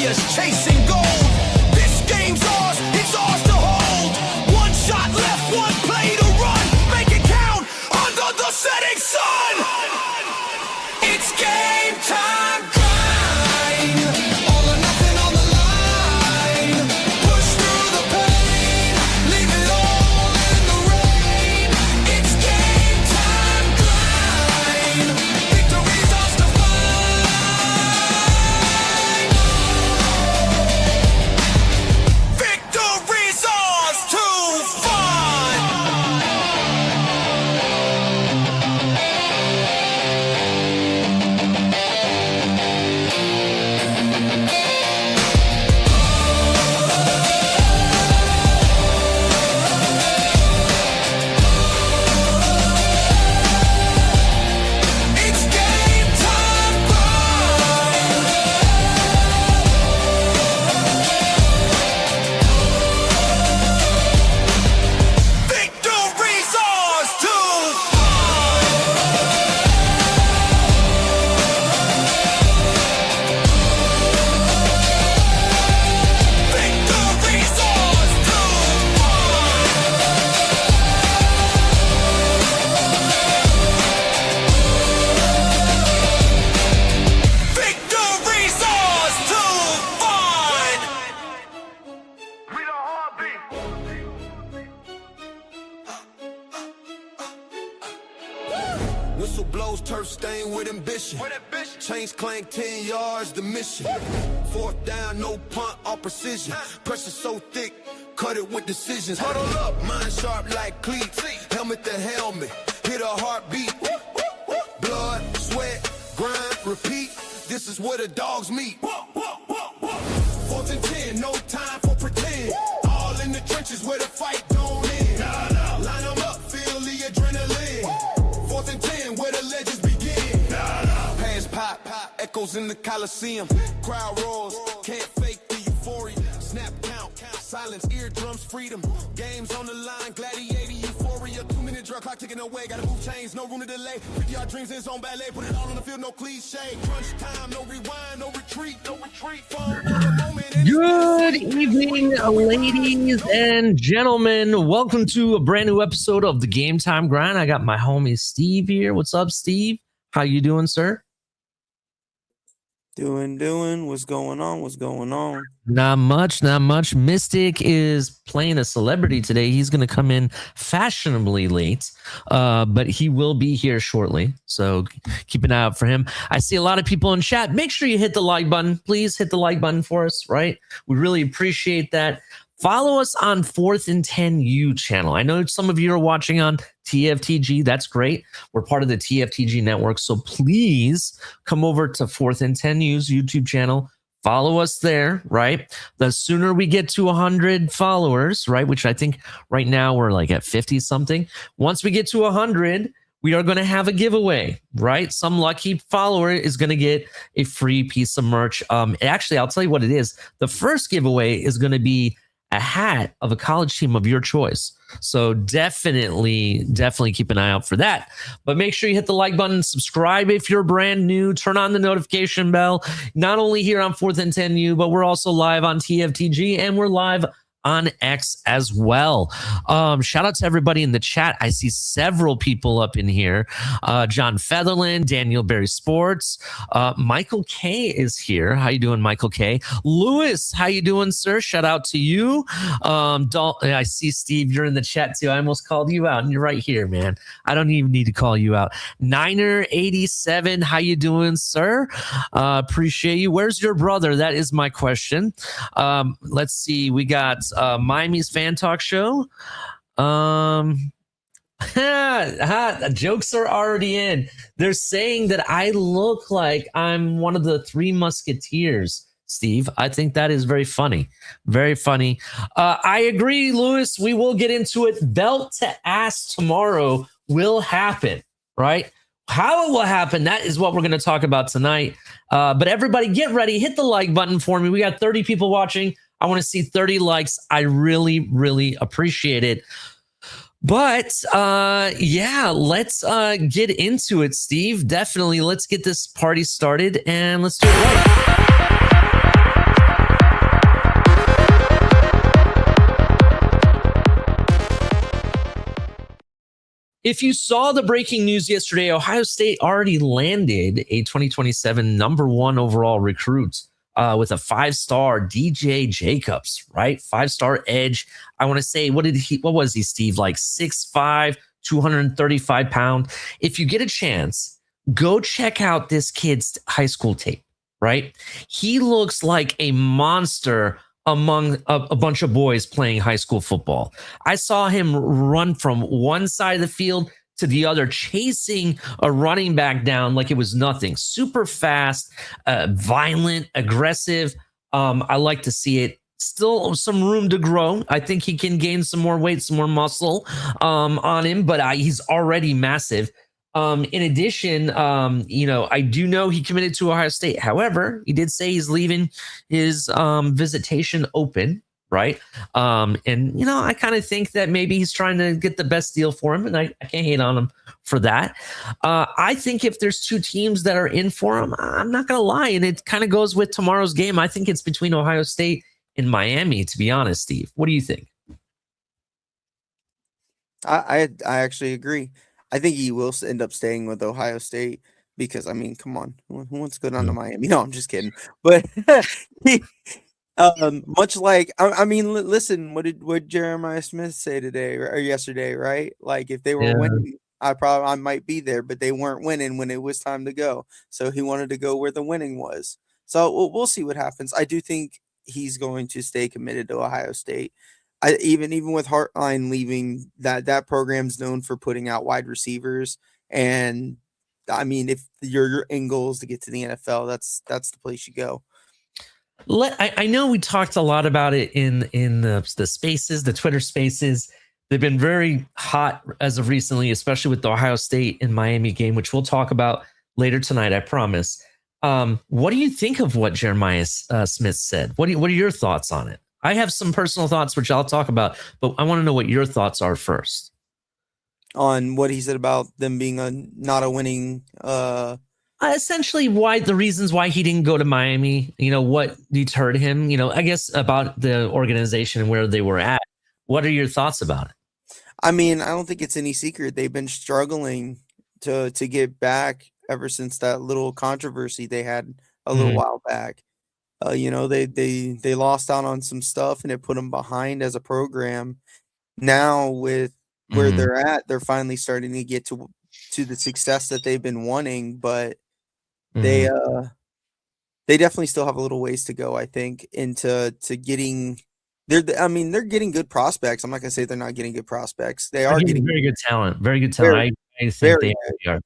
warriors chasing gold. This game's ours, it's ours to hold. One shot left, one play to run. Make it count under the setting sun. It's game time grind. All or nothing on the line. Push through the pain. Leave it all in the rain. It's game time grind. Victory's ours to find. Victory's ours to find. It's game time grind. Victory's ours to find. Victory's ours to find. Victory's ours to find. We the heartbeat. Whistle blows, turf stain with ambition. Chains clank 10 yards, the mission. Fourth down, no punt, all precision. Pressure so thick, cut it with decisions. Huddle up, mind sharp like cleats. Helmet to helmet, hit a heartbeat. Blood, sweat, grind, repeat. This is where the dogs meet. Fourth and 10, no time for pretend. All in the trenches where the fight don't end. Line them up, feel the adrenaline. Fourth and 10, where the legends begin. Hands pop, echoes in the Coliseum. Crowd roars, can't fake the euphoria. Snap count, silence, eardrums, freedom. Games on the line, gladiator euphoria. 2-minute drug clock ticking away, gotta move chains, no room to delay. 50-yard dreams in zone ballet, put it all on the field, no cliche. Crunch time, no rewind, no retreat, no retreat. Fun for the moment. and Good evening, ladies and gentlemen. Welcome to a brand new episode of the Game Time Grind. I got my homie Steve here. What's up, Steve? How you doing, sir? Doing. What's going on? Not much. Mystic is playing a celebrity today. He's going to come in fashionably late, but he will be here shortly. So keep an eye out for him. I see a lot of people in chat. Make sure you hit the like button. Please hit the like button for us, right? We really appreciate that. Follow us on 4th and 10U channel. I know some of you are watching on TFTG. That's great. We're part of the TFTG network. So please come over to 4th and 10U's YouTube channel. Follow us there, right? The sooner we get to 100 followers, right? Which I think right now we're like at 50 something. Once we get to 100, we are going to have a giveaway, right? Some lucky follower is going to get a free piece of merch. Actually, I'll tell you what it is. The first giveaway is going to be a hat of a college team of your choice. So definitely keep an eye out for that. But make sure you hit the like button, subscribe if you're brand new, turn on the notification bell. Not only here on 4th and 10U, but we're also live on TFTG and we're live on X as well. Shout out to everybody in the chat. I see several people up in here. John Featherland, Daniel Berry Sports, Michael K is here. How you doing, Michael K? Lewis, how you doing, sir? Shout out to you. I see Steve, you're in the chat too. I almost called you out and you're right here, man. I don't even need to call you out. Niner87, how you doing, sir? Appreciate you. Where's your brother? That is my question. Let's see. We got Miami's Fan Talk Show. Jokes are already in. They're saying that I look like I'm one of the Three Musketeers, Steve. I think that is very funny. Very funny. I agree, Lewis. We will get into it. Belt to ass tomorrow will happen, right? How it will happen, that is what we're going to talk about tonight. But everybody get ready. Hit the like button for me. We got 30 people watching. I want to see 30 likes. I really appreciate it. But yeah, let's get into it, Steve. Definitely, let's get this party started and let's do it right. If you saw the breaking news yesterday, Ohio State already landed a 2027 #1 overall recruit with a 5-star DJ Jacobs, right? 5-star edge. I want to say, what was he, Steve? Like 6'5", 235 pound. If you get a chance, go check out this kid's high school tape, right? He looks like a monster among a bunch of boys playing high school football. I saw him run from one side of the field to the other, chasing a running back down like it was nothing. Super fast, violent, aggressive. I like to see it. Still some room to grow. I think he can gain some more weight, some more muscle on him, but he's already massive. In addition, I do know he committed to Ohio State. However, he did say he's leaving his visitation open, right? And I kind of think that maybe he's trying to get the best deal for him, and I can't hate on him for that. I think if there's two teams that are in for him, I'm not going to lie, and it kind of goes with tomorrow's game. I think it's between Ohio State and Miami, to be honest, Steve. What do you think? I actually agree. I think he will end up staying with Ohio State because, I mean, come on, who wants to go down to Miami? No, I'm just kidding. But much like, I mean, listen, what did Jeremiah Smith say today or yesterday, right? Like, if they were winning, I might be there, but they weren't winning when it was time to go. So he wanted to go where the winning was. So we'll see what happens. I do think he's going to stay committed to Ohio State. Even with Hartline leaving, that program's known for putting out wide receivers, and I mean, if your end goal is to get to the NFL, that's the place you go. I know we talked a lot about it in the spaces, the Twitter spaces. They've been very hot as of recently, especially with the Ohio State and Miami game, which we'll talk about later tonight, I promise. What do you think of what Jeremiah Smith said? What are your thoughts on it? I have some personal thoughts, which I'll talk about, but I want to know what your thoughts are first. On what he said about them being not a winning. Essentially, the reasons why he didn't go to Miami. What deterred him. I guess about the organization and where they were at. What are your thoughts about it? I mean, I don't think it's any secret they've been struggling to get back ever since that little controversy they had a little while back. They lost out on some stuff and it put them behind as a program. Now with where they're at, they're finally starting to get to the success that they've been wanting, but they definitely still have a little ways to go, I think, into getting they're getting good prospects. I'm not gonna say they're not getting good prospects. They are getting very good talent. Very good talent. I think they are.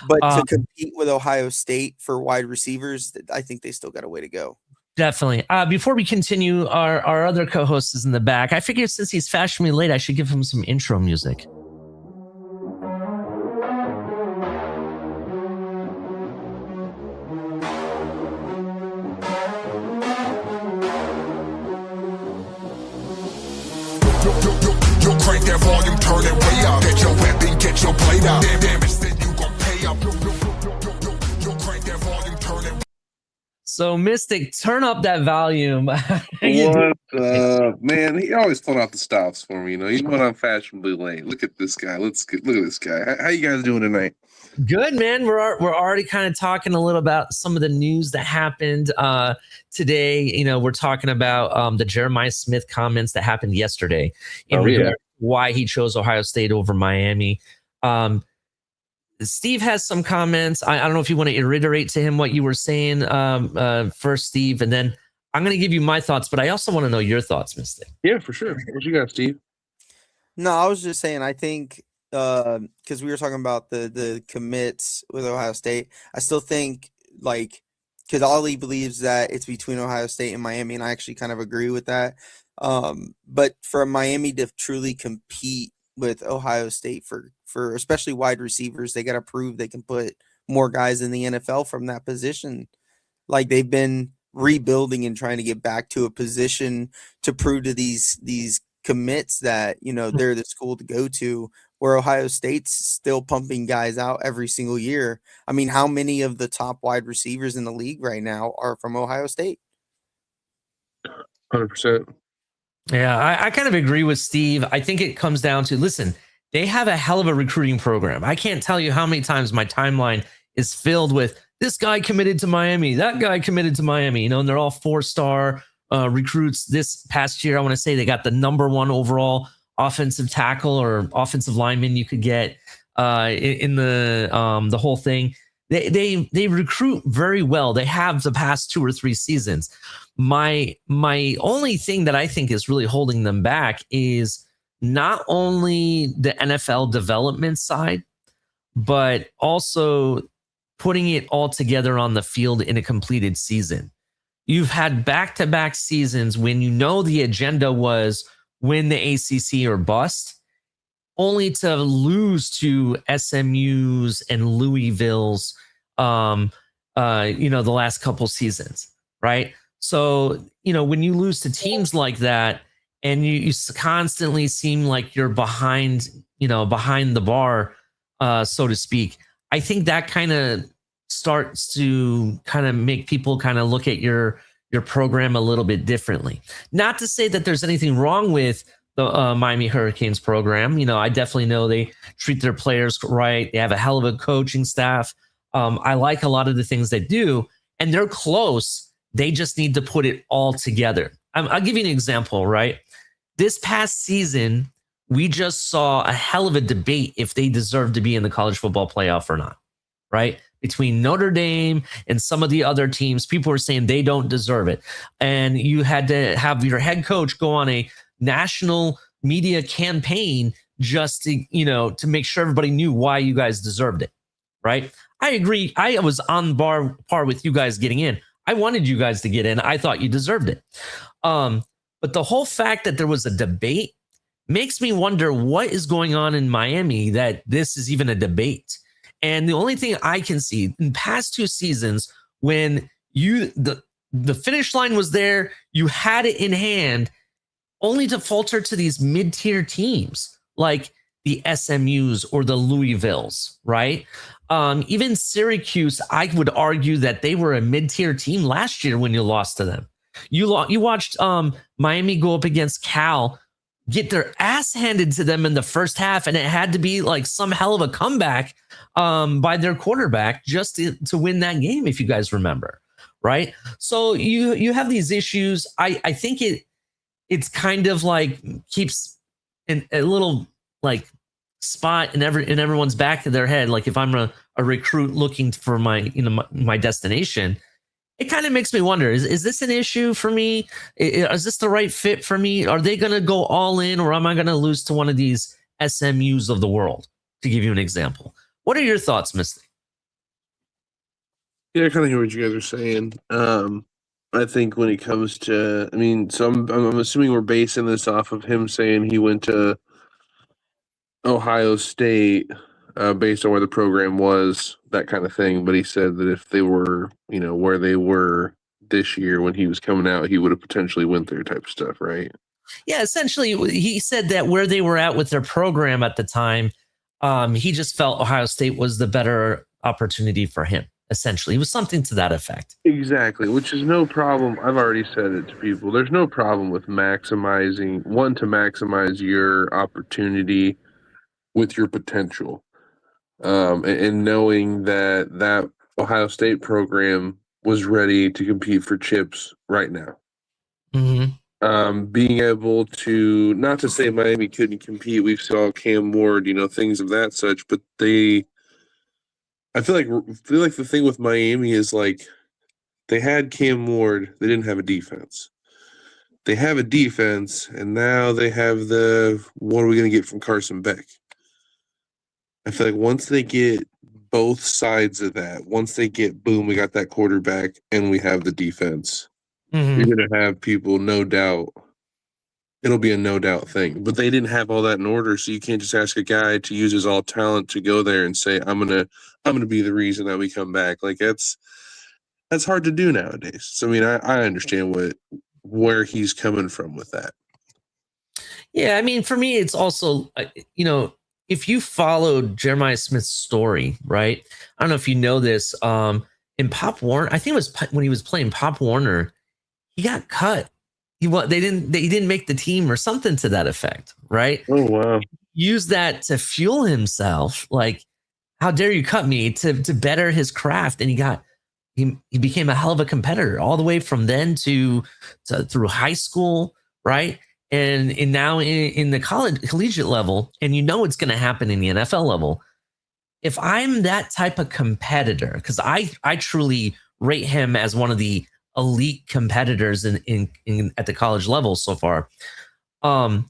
But to compete with Ohio State for wide receivers, I think they still got a way to go. Definitely. Before we continue, our other co-host is in the back. I figured since he's fashionably late, I should give him some intro music. Yo, crank that volume, turn it way up. Get your weapon, get your blade out. Damn, then you gon' pay up. Yo, crank that volume, turn it. So, Mystic, turn up that volume. Man? He always pulling out the stops for me. You know I'm fashionably late. Look at this guy. Look at this guy. How you guys doing tonight? Good, man. We're already kind of talking a little about some of the news that happened today. We're talking about the Jeremiah Smith comments that happened yesterday in regard to why he chose Ohio State over Miami. Steve has some comments. I don't know if you want to reiterate to him what you were saying first, Steve, and then I'm going to give you my thoughts, but I also want to know your thoughts, Mystic. Yeah, for sure. What you got, Steve? No, I was just saying, I think because we were talking about the commits with Ohio State, I still think, because Ollie believes that it's between Ohio State and Miami, and I actually kind of agree with that. But for Miami to truly compete with Ohio State for especially wide receivers, they got to prove they can put more guys in the NFL from that position. Like, they've been rebuilding and trying to get back to a position to prove to these commits that, they're the school to go to, where Ohio State's still pumping guys out every single year. I mean, how many of the top wide receivers in the league right now are from Ohio State? 100%. Yeah, I kind of agree with Steve. I think it comes down to, listen, they have a hell of a recruiting program. I can't tell you how many times my timeline is filled with this guy committed to Miami, that guy committed to Miami, you know, and they're all 4-star recruits. This past year, I want to say they got the #1 overall offensive tackle or offensive lineman you could get in the whole thing. They recruit very well. They have the past 2 or 3 seasons. My only thing that I think is really holding them back is not only the NFL development side, but also putting it all together on the field in a completed season. You've had back-to-back seasons when you know the agenda was win the ACC or bust, only to lose to SMU's and Louisville's, the last couple seasons, right? So, when you lose to teams like that and you constantly seem like you're behind the bar, so to speak, I think that kind of starts to kind of make people kind of look at your program a little bit differently. Not to say that there's anything wrong with the Miami Hurricanes program. I definitely know they treat their players right. They have a hell of a coaching staff. I like a lot of the things they do, and they're close. They just need to put it all together. I'll give you an example, right? This past season, we just saw a hell of a debate if they deserve to be in the college football playoff or not, right? Between Notre Dame and some of the other teams, people were saying they don't deserve it. And you had to have your head coach go on a national media campaign just to make sure everybody knew why you guys deserved it, right? I agree. I was on par with you guys getting in. I wanted you guys to get in. I thought you deserved it. But the whole fact that there was a debate makes me wonder what is going on in Miami that this is even a debate. And the only thing I can see in past 2 seasons, when the finish line was there, you had it in hand, only to falter to these mid-tier teams like the SMUs or the Louisvilles, right? Even Syracuse, I would argue that they were a mid-tier team last year when you lost to them. You watched Miami go up against Cal, get their ass handed to them in the first half, and it had to be like some hell of a comeback by their quarterback just to win that game, if you guys remember, right? So you have these issues. I think it's kind of like keeps a little like spot in everyone's back of their head. Like if I'm a recruit looking for my destination, it kind of makes me wonder, is this an issue for me? Is this the right fit for me? Are they going to go all in, or am I going to lose to one of these SMUs of the world, to give you an example? What are your thoughts, Misty? Yeah, I kind of hear what you guys are saying. I think when it comes to, so I'm assuming we're basing this off of him saying he went to Ohio State based on where the program was, that kind of thing. But he said that if they were, where they were this year when he was coming out, he would have potentially went there type of stuff, right? Yeah, essentially, he said that where they were at with their program at the time, he just felt Ohio State was the better opportunity for him. Essentially, it was something to that effect. Exactly, which is no problem. I've already said it to people. There's no problem with maximize your opportunity with your potential. And knowing that Ohio State program was ready to compete for chips right now. Mm-hmm. Being able to, not to say Miami couldn't compete, we saw Cam Ward, things of that such, but I feel like the thing with Miami is like they had Cam Ward, they didn't have a defense. They have a defense, and now they have what are we going to get from Carson Beck? I feel like once they get both sides of that, once they get, boom, we got that quarterback and we have the defense, Mm-hmm. you're going to have people, no doubt. It'll be a no doubt thing. But they didn't have all that in order, so you can't just ask a guy to use his all talent to go there and say, I'm gonna be the reason that we come back. Like that's hard to do nowadays. So I understand where he's coming from with that. Yeah, for me, it's also if you followed Jeremiah Smith's story, right? I don't know if you know this. In Pop Warner, I think it was when he was playing Pop Warner, he got cut. They didn't make the team or something to that effect, right? Oh wow! used that to fuel himself. Like, how dare you cut me, to better his craft. And he became a hell of a competitor all the way from then to through high school, right? And now in the collegiate level, and it's going to happen in the NFL level. If I'm that type of competitor, because I truly rate him as one of the elite competitors in at the college level so far. I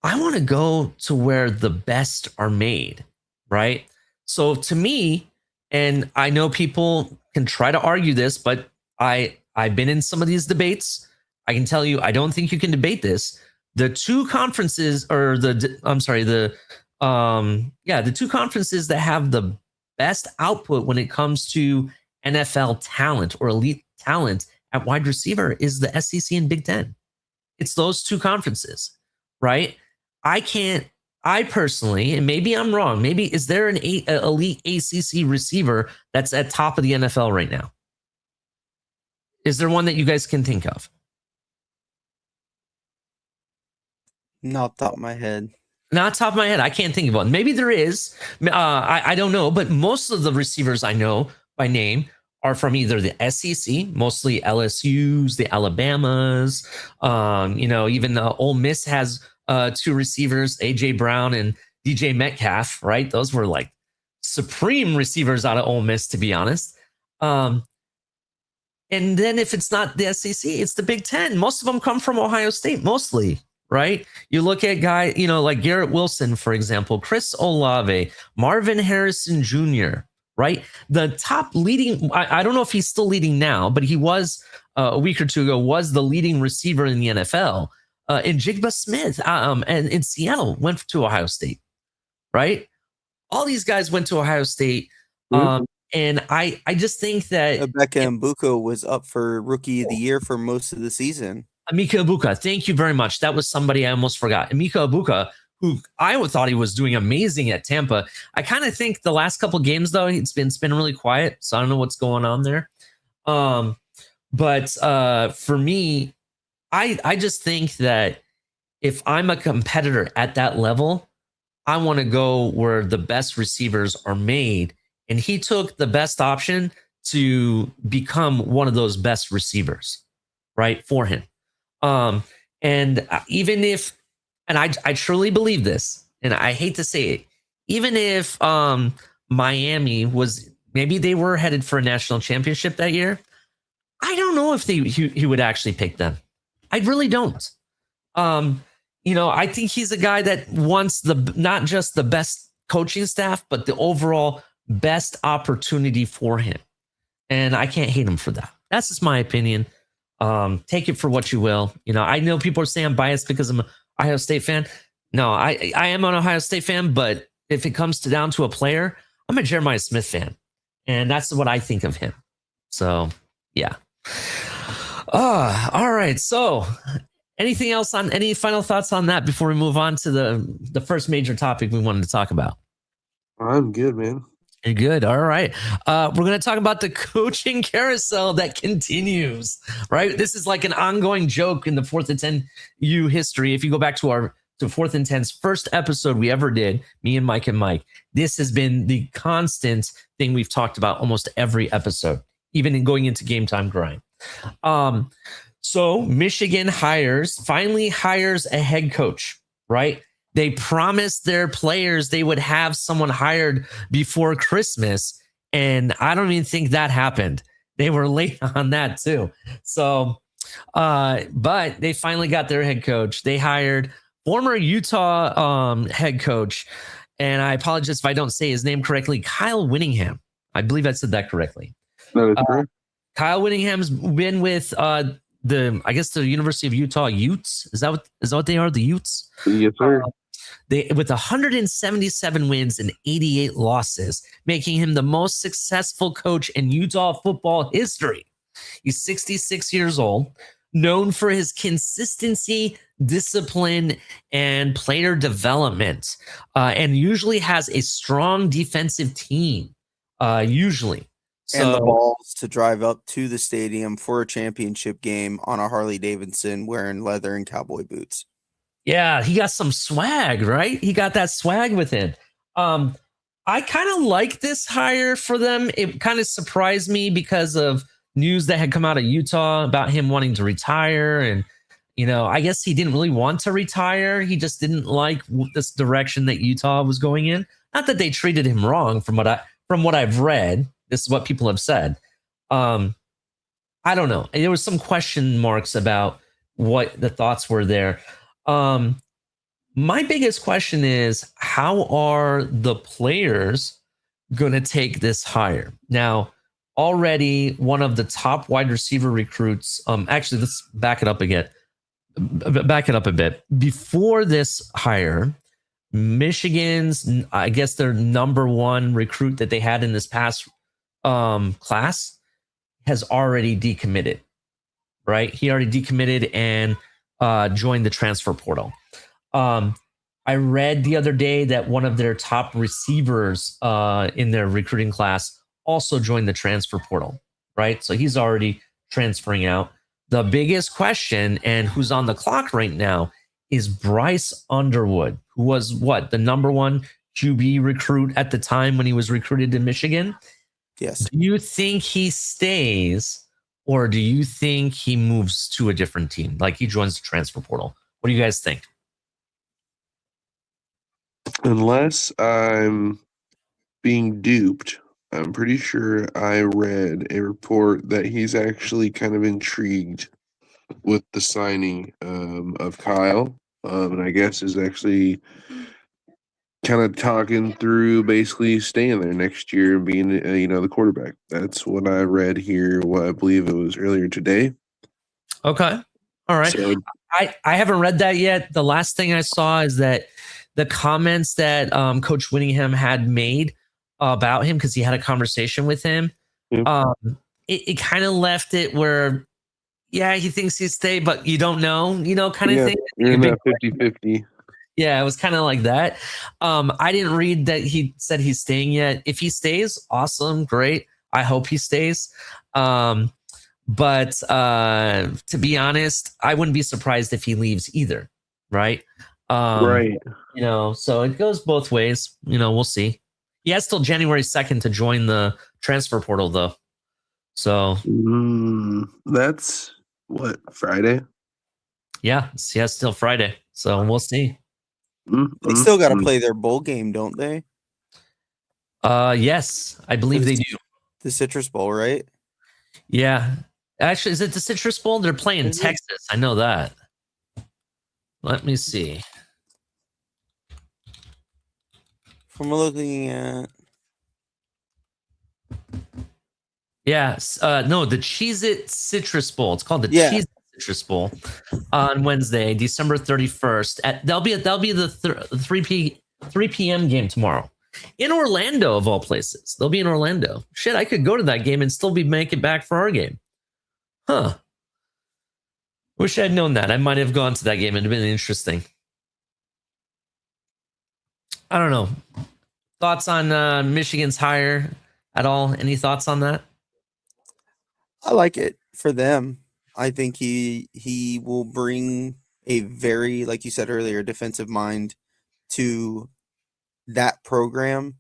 want to go to where the best are made, right? So to me, and I know people can try to argue this, but I've been in some of these debates. I can tell you, I don't think you can debate this. The two conferences, or the two conferences that have the best output when it comes to NFL talent or elite talent at wide receiver is the SEC and Big Ten. It's those two conferences, right? I personally, and maybe I'm wrong, maybe is there an elite ACC receiver that's at top of the NFL right now? Is there one that you guys can think of? Not top of my head. Not top of my head. I can't think of one. Maybe there is. I don't know. But most of the receivers I know by name are from either the SEC, mostly LSU's, the Alabamas. Even Ole Miss has two receivers, AJ Brown and DJ Metcalf, right? Those were like supreme receivers out of Ole Miss, to be honest. And then if it's not the SEC, it's the Big Ten. Most of them come from Ohio State, mostly, right? You look at guys, like Garrett Wilson, for example, Chris Olave, Marvin Harrison Jr., right? The top leading, I don't know if he's still leading now, but he was a week or two ago, was the leading receiver in the NFL. And Jigba Smith and in Seattle went to Ohio State, right? All these guys went to Ohio State. And I just think that Emeka Mbuka was up for Rookie of the Year for most of the season. Emeka Egbuka, thank you very much. That was somebody I almost forgot. Emeka Egbuka, who I thought he was doing amazing at Tampa. I kind of think the last couple games, though, it's been really quiet. So I don't know what's going on there. But for me, I just think that if I'm a competitor at that level, I want to go where the best receivers are made. And he took the best option to become one of those best receivers, right, for him. And even if, and I truly believe this, and I hate to say it, even if Miami was, maybe they were headed for a national championship that year, I don't know if he would actually pick them. I really don't. I think he's a guy that wants not just the best coaching staff, but the overall best opportunity for him. And I can't hate him for that. That's just my opinion. Take it for what you will. I know people are saying I'm biased because I'm an Ohio State fan. No, I am an Ohio State fan, but if it comes down to a player, I'm a Jeremiah Smith fan. And that's what I think of him. So, yeah. All right. So, anything else any final thoughts on that before we move on to the first major topic we wanted to talk about? I'm good, man. You're good. All right. We're going to talk about the coaching carousel that continues, right? This is like an ongoing joke in the 4th and 10 U history. If you go back to 4th and 10's first episode we ever did, me and Mike, this has been the constant thing we've talked about almost every episode, even in going into Game Time Grind. So Michigan finally hires a head coach, right? They promised their players they would have someone hired before Christmas, and I don't even think that happened. They were late on that too. So, but they finally got their head coach. They hired former Utah head coach, and I apologize if I don't say his name correctly, Kyle Whittingham. I believe I said that correctly. That is correct. Kyle Whittingham's been with the University of Utah Utes. Is that what they are? The Utes? Yes, sir. With 177 wins and 88 losses, making him the most successful coach in Utah football history. He's 66 years old, known for his consistency, discipline, and player development, and usually has a strong defensive team, usually. And the balls to drive up to the stadium for a championship game on a Harley Davidson wearing leather and cowboy boots. Yeah, he got some swag, right? He got that swag with him. I kind of like this hire for them. It kind of surprised me because of news that had come out of Utah about him wanting to retire. And, I guess he didn't really want to retire. He just didn't like this direction that Utah was going in. Not that they treated him wrong from what I've read. This is what people have said. I don't know. There was some question marks about what the thoughts were there. My biggest question is, how are the players going to take this hire? Now, already one of the top wide receiver recruits, actually, let's back it up a bit. Before this hire, Michigan's, I guess their number one recruit that they had in this past class has already decommitted, right? He already decommitted and joined the transfer portal. I read the other day that one of their top receivers in their recruiting class also joined the transfer portal, right? So he's already transferring out. The biggest question, and who's on the clock right now, is Bryce Underwood, who was the number one QB recruit at the time when he was recruited to Michigan. Yes. Do you think he stays, or do you think he moves to a different team, like he joins the transfer portal? What do you guys think? Unless I'm being duped, I'm pretty sure I read a report that he's actually kind of intrigued with the signing of Kyle, and I guess is actually kind of talking through basically staying there next year and being, the quarterback. That's what I read here. What I believe it was earlier today. Okay. All right. So, I haven't read that yet. The last thing I saw is that the comments that Coach Whittingham had made about him, because he had a conversation with him, it kind of left it where, yeah, he thinks he'd stay, but you don't know, kind of thing. You're in that 50-50. Yeah, it was kind of like that. I didn't read that he said he's staying yet. If he stays, awesome, great. I hope he stays. But to be honest, I wouldn't be surprised if he leaves either, right? Right. So it goes both ways. We'll see. He has till January 2nd to join the transfer portal, though. So that's what, Friday? Yeah, still Friday. So we'll see. They still got to play their bowl game, don't they? Yes, I believe they do. The Citrus Bowl, right? Yeah. Actually, is it the Citrus Bowl? They're playing Texas. I know that. Let me see. From looking at. Yes. No, the Cheez-It Citrus Bowl. It's called the Cheez-It Citrus Bowl on Wednesday, December 31st. That'll be the 3 p.m. game tomorrow in Orlando, of all places. They'll be in Orlando. Shit, I could go to that game and still make it back for our game. Huh. Wish I'd known that. I might have gone to that game. It'd have been interesting. I don't know. Thoughts on Michigan's hire at all? Any thoughts on that? I like it for them. I think he will bring a very, like you said earlier, defensive mind to that program.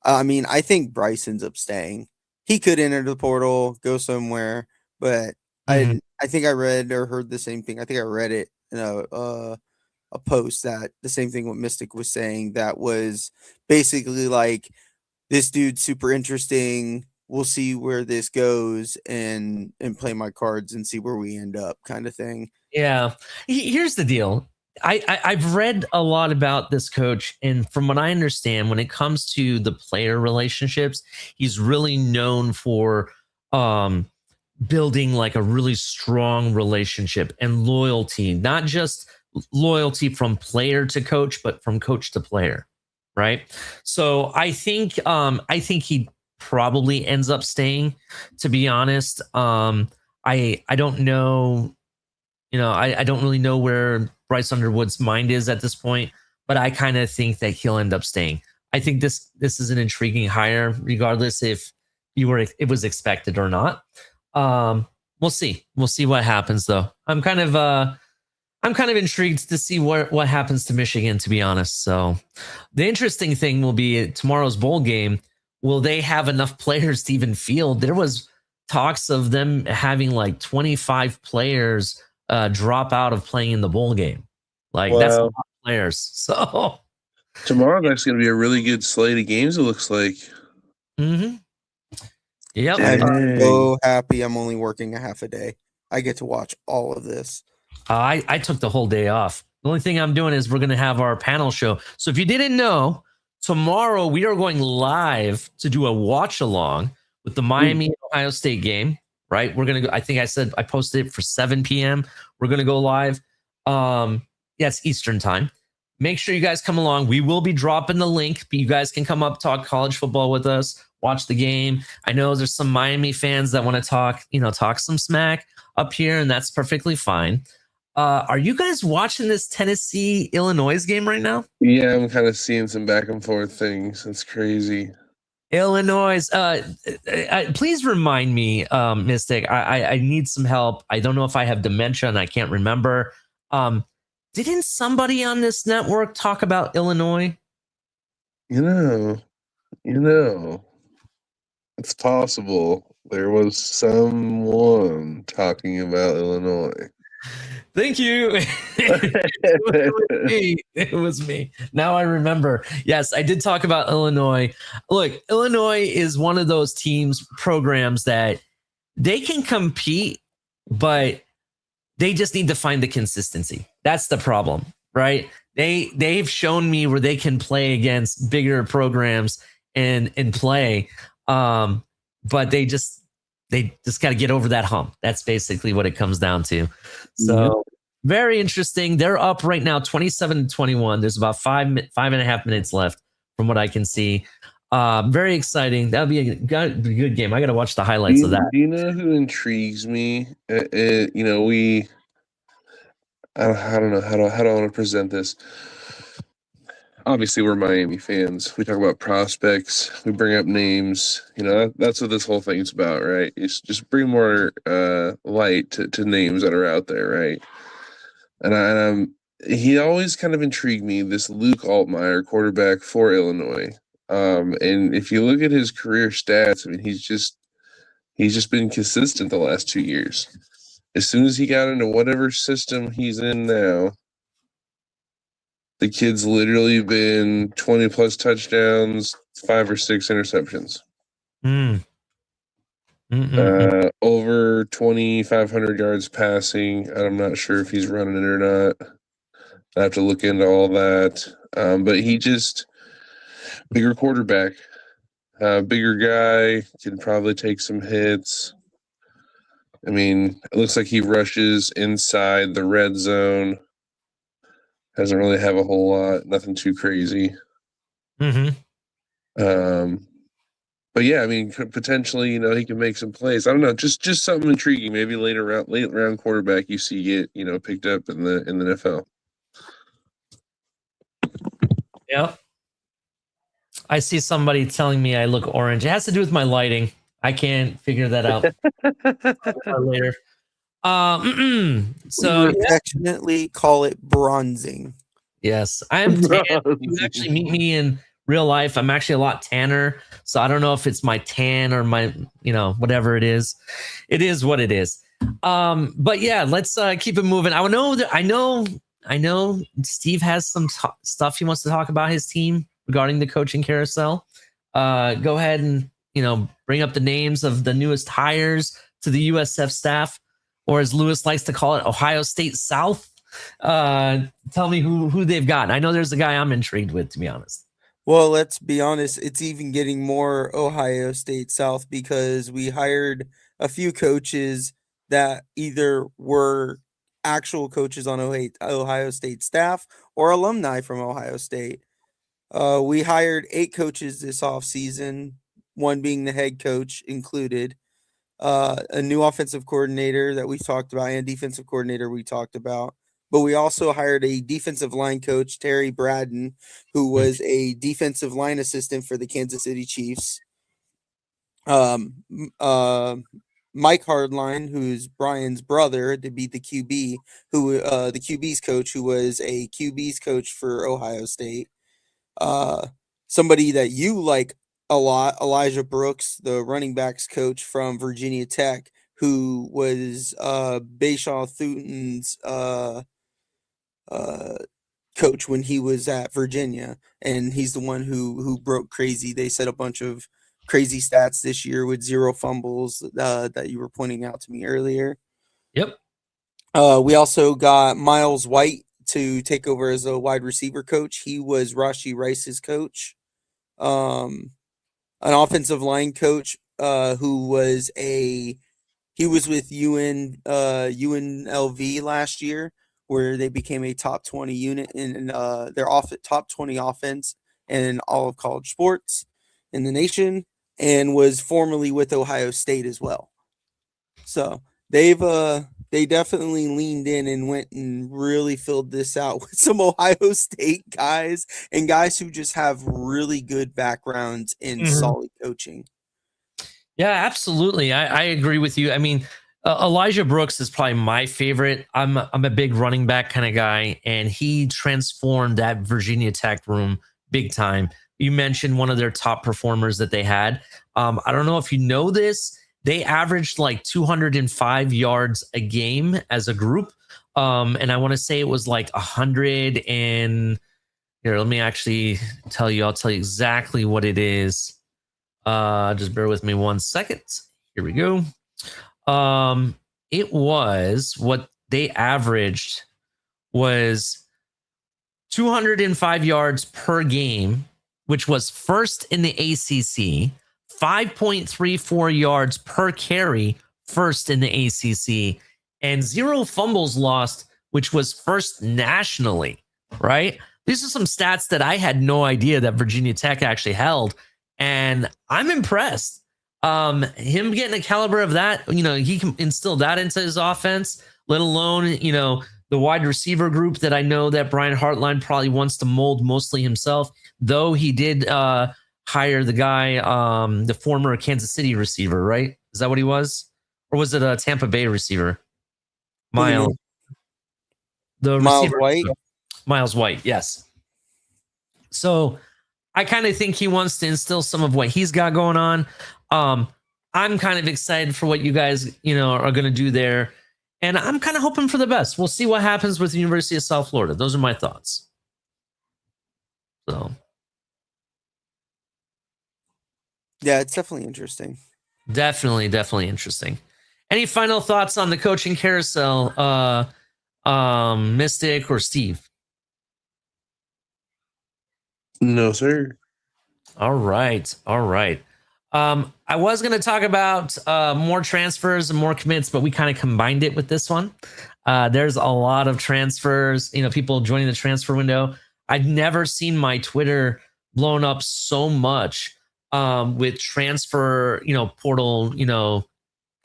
I mean, I think Bryce ends up staying. He could enter the portal, go somewhere, but I think I read or heard the same thing. I think I read it in a post that the same thing what Mystic was saying, that was basically like, this dude's super interesting. We'll see where this goes and play my cards and see where we end up, kind of thing. Yeah. Here's the deal. I've read a lot about this coach, and from what I understand, when it comes to the player relationships, he's really known for building like a really strong relationship and loyalty, not just loyalty from player to coach, but from coach to player, right? So I think he probably ends up staying, to be honest. I don't know, I don't really know where Bryce Underwood's mind is at this point, but I kind of think that he'll end up staying. I think this is an intriguing hire, regardless if it was expected or not. We'll see. We'll see what happens, though. I'm kind of I'm kind of intrigued to see what happens to Michigan, to be honest. So the interesting thing will be tomorrow's bowl game. Will they have enough players to even field? There was talks of them having like 25 players drop out of playing in the bowl game. Like that's a lot of players. So tomorrow's actually going to be a really good slate of games, it looks like. mm-hmm. Yep. I'm so happy I'm only working a half a day. I get to watch all of this. I took the whole day off. The only thing I'm doing is we're going to have our panel show. So if you didn't know, tomorrow we are going live to do a watch along with the Miami Ohio State game, right? We're going to go, I think I posted it for 7 p.m. We're going to go live. It's Eastern time. Make sure you guys come along. We will be dropping the link, but you guys can come up, talk college football with us, watch the game. I know there's some Miami fans that want to talk some smack up here, and that's perfectly fine. Are you guys watching this Tennessee-Illinois game right now? Yeah, I'm kind of seeing some back and forth things. It's crazy. Illinois, please remind me, Mystic. I need some help. I don't know if I have dementia and I can't remember. Didn't somebody on this network talk about Illinois? You know, it's possible. There was someone talking about Illinois. Thank you. It was me. Now I remember. Yes, I did talk about Illinois. Look, Illinois is one of those programs that they can compete, but they just need to find the consistency. That's the problem, right? They've shown me where they can play against bigger programs and play, but they just got to get over that hump. That's basically what it comes down to. So very interesting. They're up right now, 27-21. There's about 5.5 minutes left from what I can see. Very exciting. That'll be a good game. I got to watch the highlights of that. Do you know who intrigues me? I don't know how do I want to present this. Obviously, we're Miami fans. We talk about prospects. We bring up names. That's what this whole thing is about, right? It's just bring more light to names that are out there, right? And he always kind of intrigued me, this Luke Altmaier, quarterback for Illinois. And if you look at his career stats, I mean, he's just been consistent the last 2 years. As soon as he got into whatever system he's in now, the kid's literally been 20 plus touchdowns, 5 or 6 interceptions. Over 2,500 yards passing. I'm not sure if he's running it or not. I have to look into all that. But he just bigger quarterback, bigger guy, can probably take some hits. I mean, it looks like he rushes inside the red zone. Doesn't really have a whole lot, nothing too crazy. But yeah, I mean, potentially, he can make some plays. I don't know, just something intriguing. Maybe late round quarterback you see get picked up in the NFL. Yep. I see somebody telling me I look orange. It has to do with my lighting. I can't figure that out later. So we affectionately call it bronzing. Yes, I am tan. You actually meet me in real life. I'm actually a lot tanner. So I don't know if it's my tan or my, whatever it is. It is what it is. But yeah, let's keep it moving. I know Steve has some stuff he wants to talk about his team regarding the coaching carousel. Go ahead and, bring up the names of the newest hires to the USF staff, or as Lewis likes to call it, Ohio State South. Tell me who they've got. I know there's a guy I'm intrigued with, to be honest. Well, let's be honest. It's even getting more Ohio State South because we hired a few coaches that either were actual coaches on Ohio State staff or alumni from Ohio State. We hired 8 coaches this offseason, one being the head coach included. A new offensive coordinator that we talked about and defensive coordinator we talked about. But we also hired a defensive line coach, Terry Braden, who was a defensive line assistant for the Kansas City Chiefs. Mike Hardline, who's Brian's brother, to be the QB, who the QB's coach, who was a QB's coach for Ohio State. Somebody that you like a lot, Elijah Brooks, the running backs coach from Virginia Tech, who was Bayshaw Thuton's coach when he was at Virginia, and he's the one who broke crazy. They set a bunch of crazy stats this year with 0 fumbles that you were pointing out to me earlier. Yep. We also got Miles White to take over as a wide receiver coach. He was Rashi Rice's coach. An offensive line coach who was he was with UNLV last year, where they became a top 20 unit in their top 20 offense in all of college sports in the nation, and was formerly with Ohio State as well. So they definitely leaned in and went and really filled this out with some Ohio State guys and guys who just have really good backgrounds in solid coaching. Yeah, absolutely. I agree with you. I mean, Elijah Brooks is probably my favorite. I'm a big running back kind of guy, and he transformed that Virginia Tech room big time. You mentioned one of their top performers that they had. I don't know if you know this. They averaged like 205 yards a game as a group. And I want to say it was like 100 and here, let me actually tell you. I'll tell you exactly what it is. Just bear with me 1 second. Here we go. It was what they averaged was 205 yards per game, which was first in the ACC, 5.34 yards per carry, first in the ACC, and 0 fumbles lost, which was first nationally, right? These are some stats that I had no idea that Virginia Tech actually held, and I'm impressed. Him getting a caliber of that, he can instill that into his offense, let alone, the wide receiver group that I know that Brian Hartline probably wants to mold mostly himself, though he did hire the guy, the former Kansas City receiver, right? Is that what he was? Or was it a Tampa Bay receiver? Miles. The receiver. White? Miles White, yes. So I kind of think he wants to instill some of what he's got going on. I'm kind of excited for what you guys, are going to do there. And I'm kind of hoping for the best. We'll see what happens with the University of South Florida. Those are my thoughts. So. Yeah, it's definitely interesting. Definitely interesting. Any final thoughts on the coaching carousel, Mystic or Steve? No, sir. All right. I was going to talk about more transfers and more commits, but we kind of combined it with this one. There's a lot of transfers, people joining the transfer window. I've never seen my Twitter blown up so much with transfer, portal,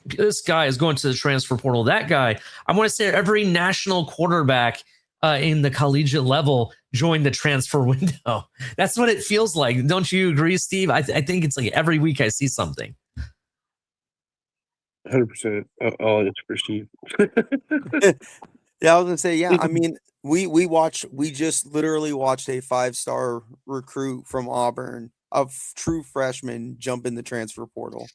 this guy is going to the transfer portal. That guy, I want to say every national quarterback in the collegiate level joined the transfer window. That's what it feels like. Don't you agree, Steve? I think it's like every week I see something. 100%. I'll answer for Steve. Yeah, I was gonna say, yeah. I mean, we just literally watched a 5-star recruit from Auburn, a true freshman, jump in the transfer portal.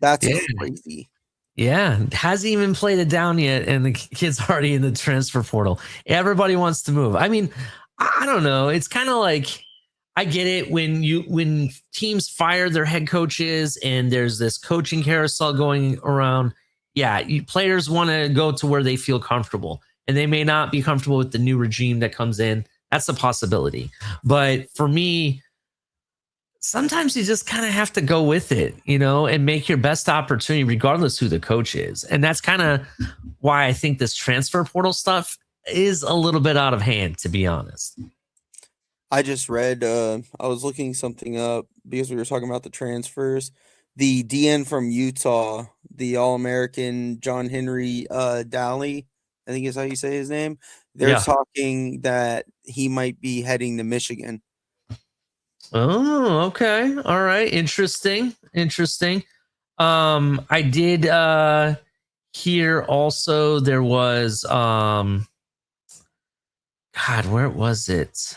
That's crazy. Yeah, hasn't even played it down yet, and the kid's already in the transfer portal. Everybody wants to move. I mean, I don't know. It's kind of like, I get it when teams fire their head coaches and there's this coaching carousel going around. Yeah, players want to go to where they feel comfortable, and they may not be comfortable with the new regime that comes in. That's a possibility. But for me, sometimes you just kind of have to go with it, and make your best opportunity regardless who the coach is. And that's kind of why I think this transfer portal stuff is a little bit out of hand, to be honest. I just read, I was looking something up because we were talking about the transfers. The DN from Utah, the All-American John Henry Daly, I think is how you say his name. They're talking that he might be heading to Michigan. Oh, okay. All right. Interesting. I did hear also there was God, where was it?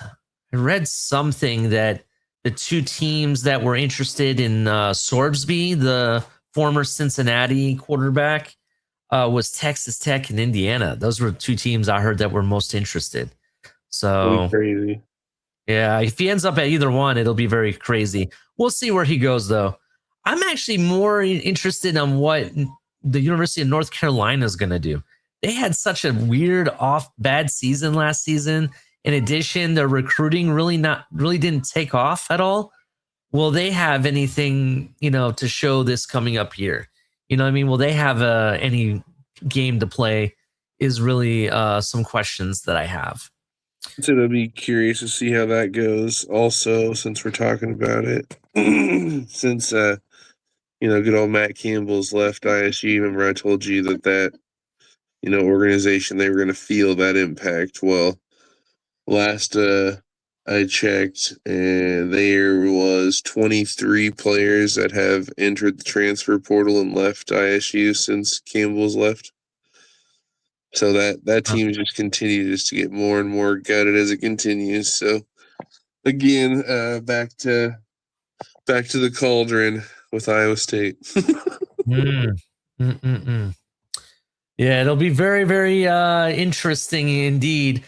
I read something that the two teams that were interested in Sorbsby, the former Cincinnati quarterback, was Texas Tech and Indiana. Those were two teams I heard that were most interested. That'd be So crazy. yeah, if he ends up at either one, it'll be very crazy. We'll see where he goes, though. I'm actually more interested in what the University of North Carolina is going to do. They had such a weird, bad season last season. In addition, their recruiting really didn't take off at all. Will they have anything, to show this coming up here? You know what I mean? Will they have any game to play? Is really some questions that I have. So it'll be curious to see how that goes. Also, since we're talking about it, since good old Matt Campbell's left ISU. Remember, I told you that organization, they were going to feel that impact. Well, last I checked, and there was 23 players that have entered the transfer portal and left ISU since Campbell's left. So that team just continues to get more and more gutted as it continues. So again, back to the cauldron with Iowa State. Yeah, it'll be very, very interesting indeed.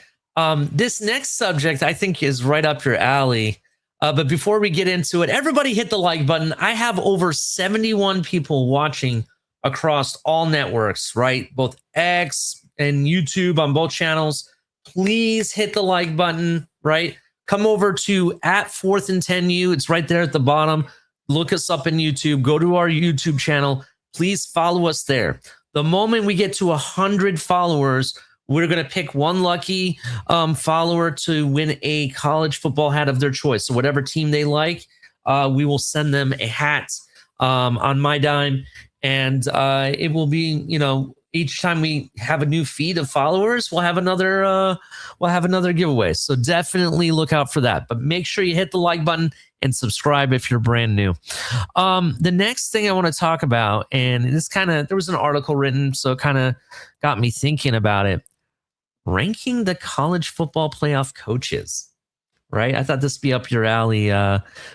This next subject, I think, is right up your alley. But before we get into it, everybody hit the like button. I have over 71 people watching across all networks, right? Both X and YouTube on both channels. Please hit the like button, right? Come over to @4th and 10U. It's right there at the bottom. Look us up in YouTube. Go to our YouTube channel. Please follow us there. The moment we get to 100 followers, we're going to pick one lucky follower to win a college football hat of their choice. So whatever team they like, we will send them a hat on my dime. And it will be, each time we have a new feed of followers, we'll have another giveaway. So definitely look out for that. But make sure you hit the like button and subscribe if you're brand new. The next thing I want to talk about, and this there was an article written, so it kind of got me thinking about it. Ranking the college football playoff coaches, right? I thought this would be up your alley,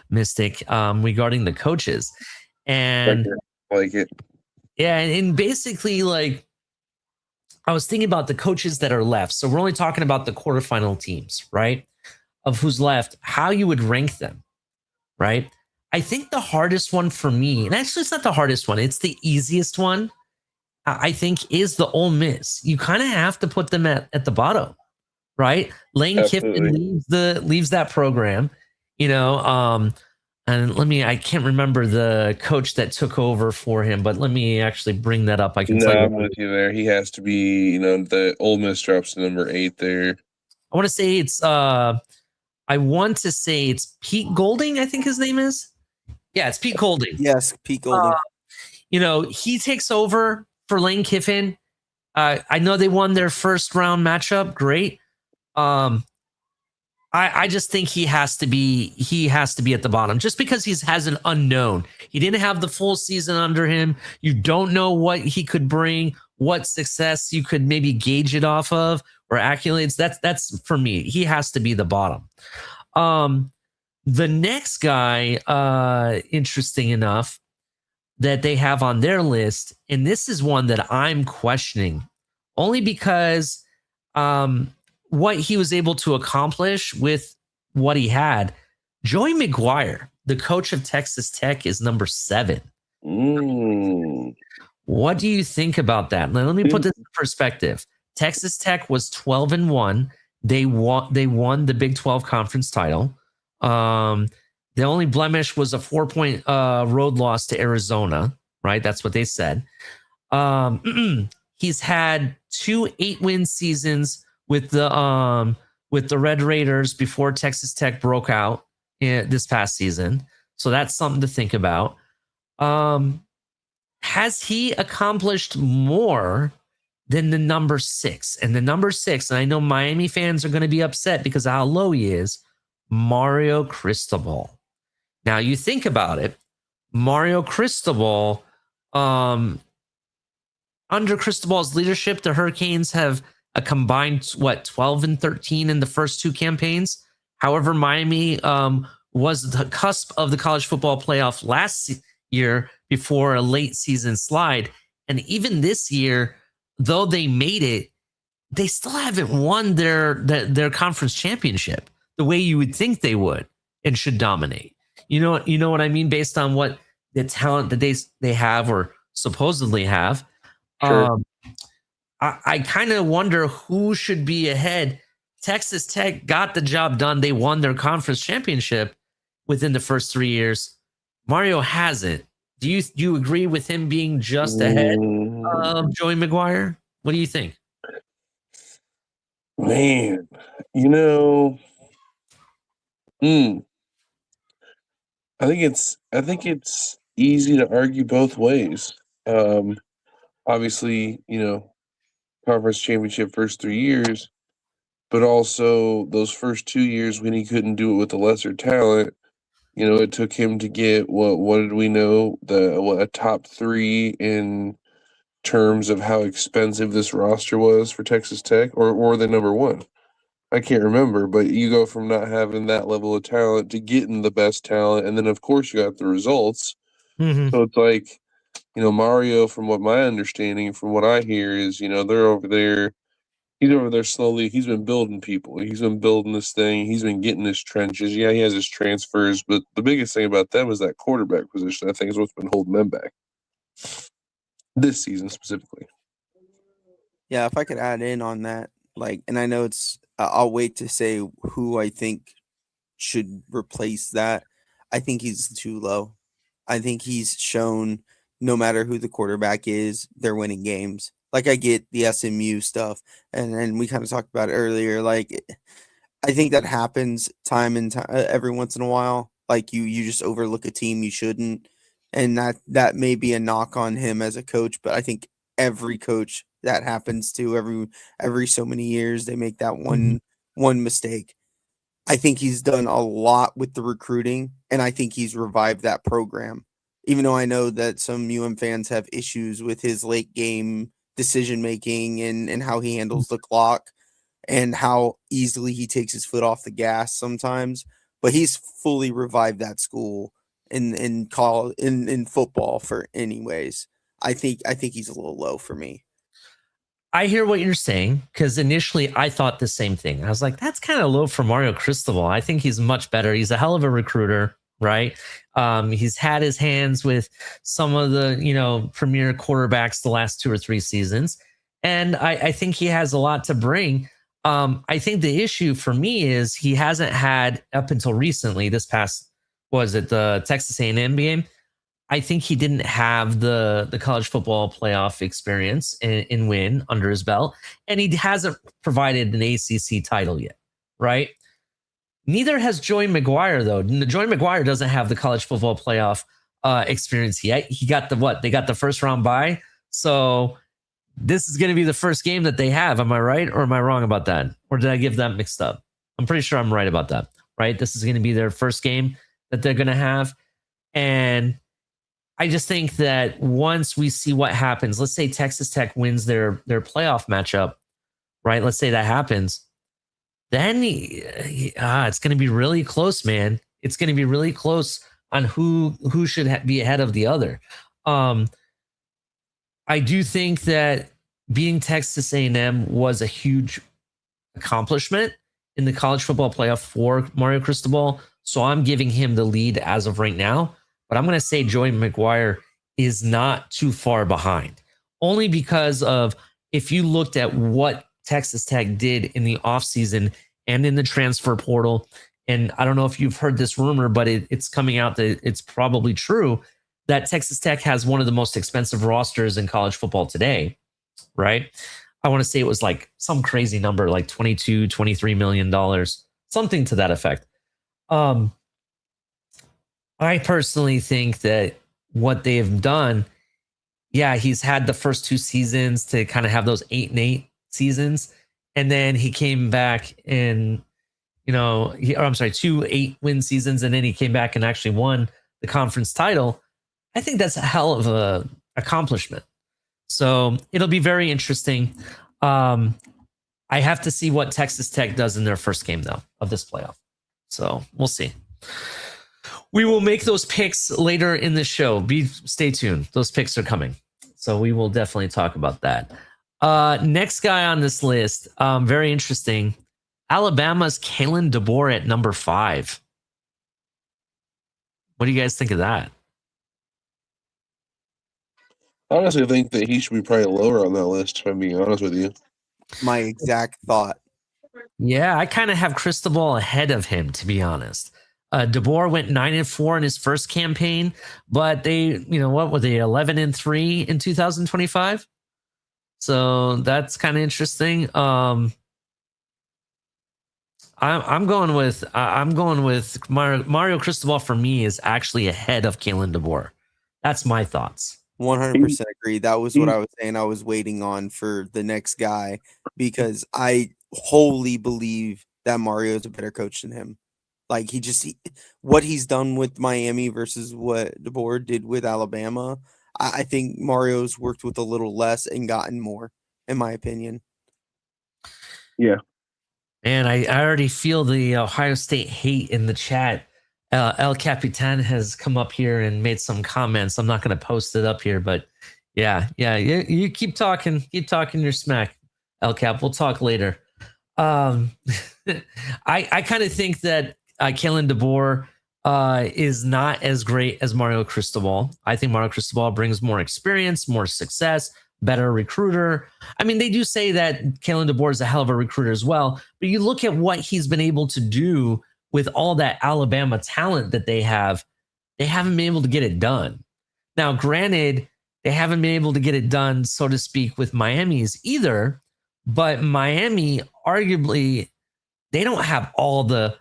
Mystic, regarding the coaches. And like it. Yeah, and basically, I was thinking about the coaches that are left. So we're only talking about the quarterfinal teams, right? Of who's left, how you would rank them, right? I think the hardest one for me, and actually it's not the hardest one, it's the easiest one, I think, is the Ole Miss. You kind of have to put them at the bottom, right? Lane Absolutely. Kiffin leaves that program, and I can't remember the coach that took over for him, but let me actually bring that up. I can tell you. I'm with you there. He has to be, the Ole Miss drops to number 8 there. I want to say it's Pete Golding, I think his name is. Yeah, it's Pete Golding. Yes, Pete Golding. He takes over for Lane Kiffin. I know they won their first round matchup. Great. I just think he has to be at the bottom just because he has an unknown. He didn't have the full season under him. You don't know what he could bring, what success you could maybe gauge it off of or accolades. That's for me. He has to be the bottom. The next guy, interesting enough, that they have on their list, and this is one that I'm questioning, only because what he was able to accomplish with what he had. Joey McGuire, the coach of Texas Tech, is number 7. What do you think about that? Now, let me put this in perspective. Texas Tech was 12-1. They won the Big 12 conference title. The only blemish was a 4-point road loss to Arizona, right? That's what they said. He's had 2 8-win seasons with the Red Raiders before Texas Tech broke out this past season. So that's something to think about. Has he accomplished more than the number 6? And the number 6, and I know Miami fans are going to be upset because of how low he is, Mario Cristobal. Now you think about it, Mario Cristobal Under Cristobal's leadership, the Hurricanes have a combined 12-13 in the first two campaigns. However, Miami was the cusp of the college football playoff last year before a late season slide. And even this year, though they made it, they still haven't won their conference championship the way you would think they would and should dominate. You know what I mean? Based on what the talent that they have or supposedly have. Sure. I kind of wonder who should be ahead. Texas Tech got the job done. They won their conference championship within the first 3 years. Mario hasn't. Do you agree with him being just ahead of Joey McGuire? What do you think? Man, I think it's easy to argue both ways. Obviously, conference championship first 3 years, but also those first 2 years when he couldn't do it with the lesser talent. It took him to get what did we know, a top 3 in terms of how expensive this roster was for Texas Tech, or the number 1. I can't remember, but you go from not having that level of talent to getting the best talent, and then of course you got the results. Mm-hmm. So it's like, Mario, from what my understanding, from what I hear is, they're over there. He's over there slowly. He's been building people. He's been building this thing. He's been getting his trenches. Yeah, he has his transfers, but the biggest thing about them is that quarterback position. I think is what's been holding them back this season specifically. Yeah, if I could add in on that, and I know I'll wait to say who I think should replace that. I think he's too low. I think he's shown no matter who the quarterback is, they're winning games. I get the SMU stuff, and we kind of talked about it earlier. I think that happens time and time every once in a while. You just overlook a team you shouldn't, and that may be a knock on him as a coach. But I think every coach that happens to every so many years, they make that one mistake. I think he's done a lot with the recruiting, and I think he's revived that program. Even though I know that some fans have issues with his late game decision making and how he handles the clock and how easily he takes his foot off the gas sometimes, but he's fully revived that school in football for anyways. I think he's a little low for me. I hear what you're saying, because initially I thought the same thing. I was like, that's kind of low for Mario Cristobal. I think he's much better. He's a hell of a recruiter, right? He's had his hands with some of the, premier quarterbacks the last 2 or 3 seasons. And I think he has a lot to bring. I think the issue for me is he hasn't had, up until recently, this past, the Texas A&M game, I think he didn't have the college football playoff experience in win under his belt, and he hasn't provided an ACC title yet, right? Neither has Joey McGuire, though. Joey McGuire doesn't have the college football playoff experience yet. He got they got the first round bye, so this is going to be the first game that they have. Am I right, or am I wrong about that? Or did I give that mixed up? I'm pretty sure I'm right about that, right? This is going to be their first game that they're going to have, and I just think that once we see what happens, let's say Texas Tech wins their playoff matchup, right? Let's say that happens. Then it's going to be really close, man. It's going to be really close on who should be ahead of the other. I do think that beating Texas A&M was a huge accomplishment in the college football playoff for Mario Cristobal. So I'm giving him the lead as of right now. But I'm going to say Joey McGuire is not too far behind, only because of if you looked at what Texas Tech did in the offseason and in the transfer portal, and I don't know if you've heard this rumor, but it's coming out that it's probably true, that Texas Tech has one of the most expensive rosters in college football today, right? I want to say it was like some crazy number, like $22, $23 million, something to that effect. I personally think that what they have done, he's had the first 2 seasons to kind of have those 8-8 seasons. And then he came back and, 2 8-win seasons. And then he came back and actually won the conference title. I think that's a hell of a accomplishment. So it'll be very interesting. I have to see what Texas Tech does in their first game, though, of this playoff. So we'll see. We will make those picks later in the show. Stay tuned. Those picks are coming. So we will definitely talk about that. Next guy on this list, very interesting. Alabama's Kalen DeBoer at number 5. What do you guys think of that? I honestly think that he should be probably lower on that list, if I'm being honest with you. My exact thought. Yeah, I kind of have Cristobal ahead of him, to be honest. DeBoer went 9-4 in his first campaign, but they, what were they, 11-3 in 2025? So that's kind of interesting. I'm going with Mario Cristobal. For me, is actually ahead of Kalen DeBoer. That's my thoughts. 100% agree. That was what I was saying. I was waiting on for the next guy because I wholly believe that Mario is a better coach than him. Like what he's done with Miami versus what DeBoer did with Alabama. I think Mario's worked with a little less and gotten more, in my opinion. Yeah. And I already feel the Ohio State hate in the chat. El Capitan has come up here and made some comments. I'm not going to post it up here, but yeah, you keep talking your smack, El Cap. We'll talk later. I kind of think that Kalen DeBoer is not as great as Mario Cristobal. I think Mario Cristobal brings more experience, more success, better recruiter. I mean, they do say that Kalen DeBoer is a hell of a recruiter as well, but you look at what he's been able to do with all that Alabama talent that they haven't been able to get it done. Now, granted, they haven't been able to get it done, so to speak, with Miami's either, but Miami, arguably, they don't have all the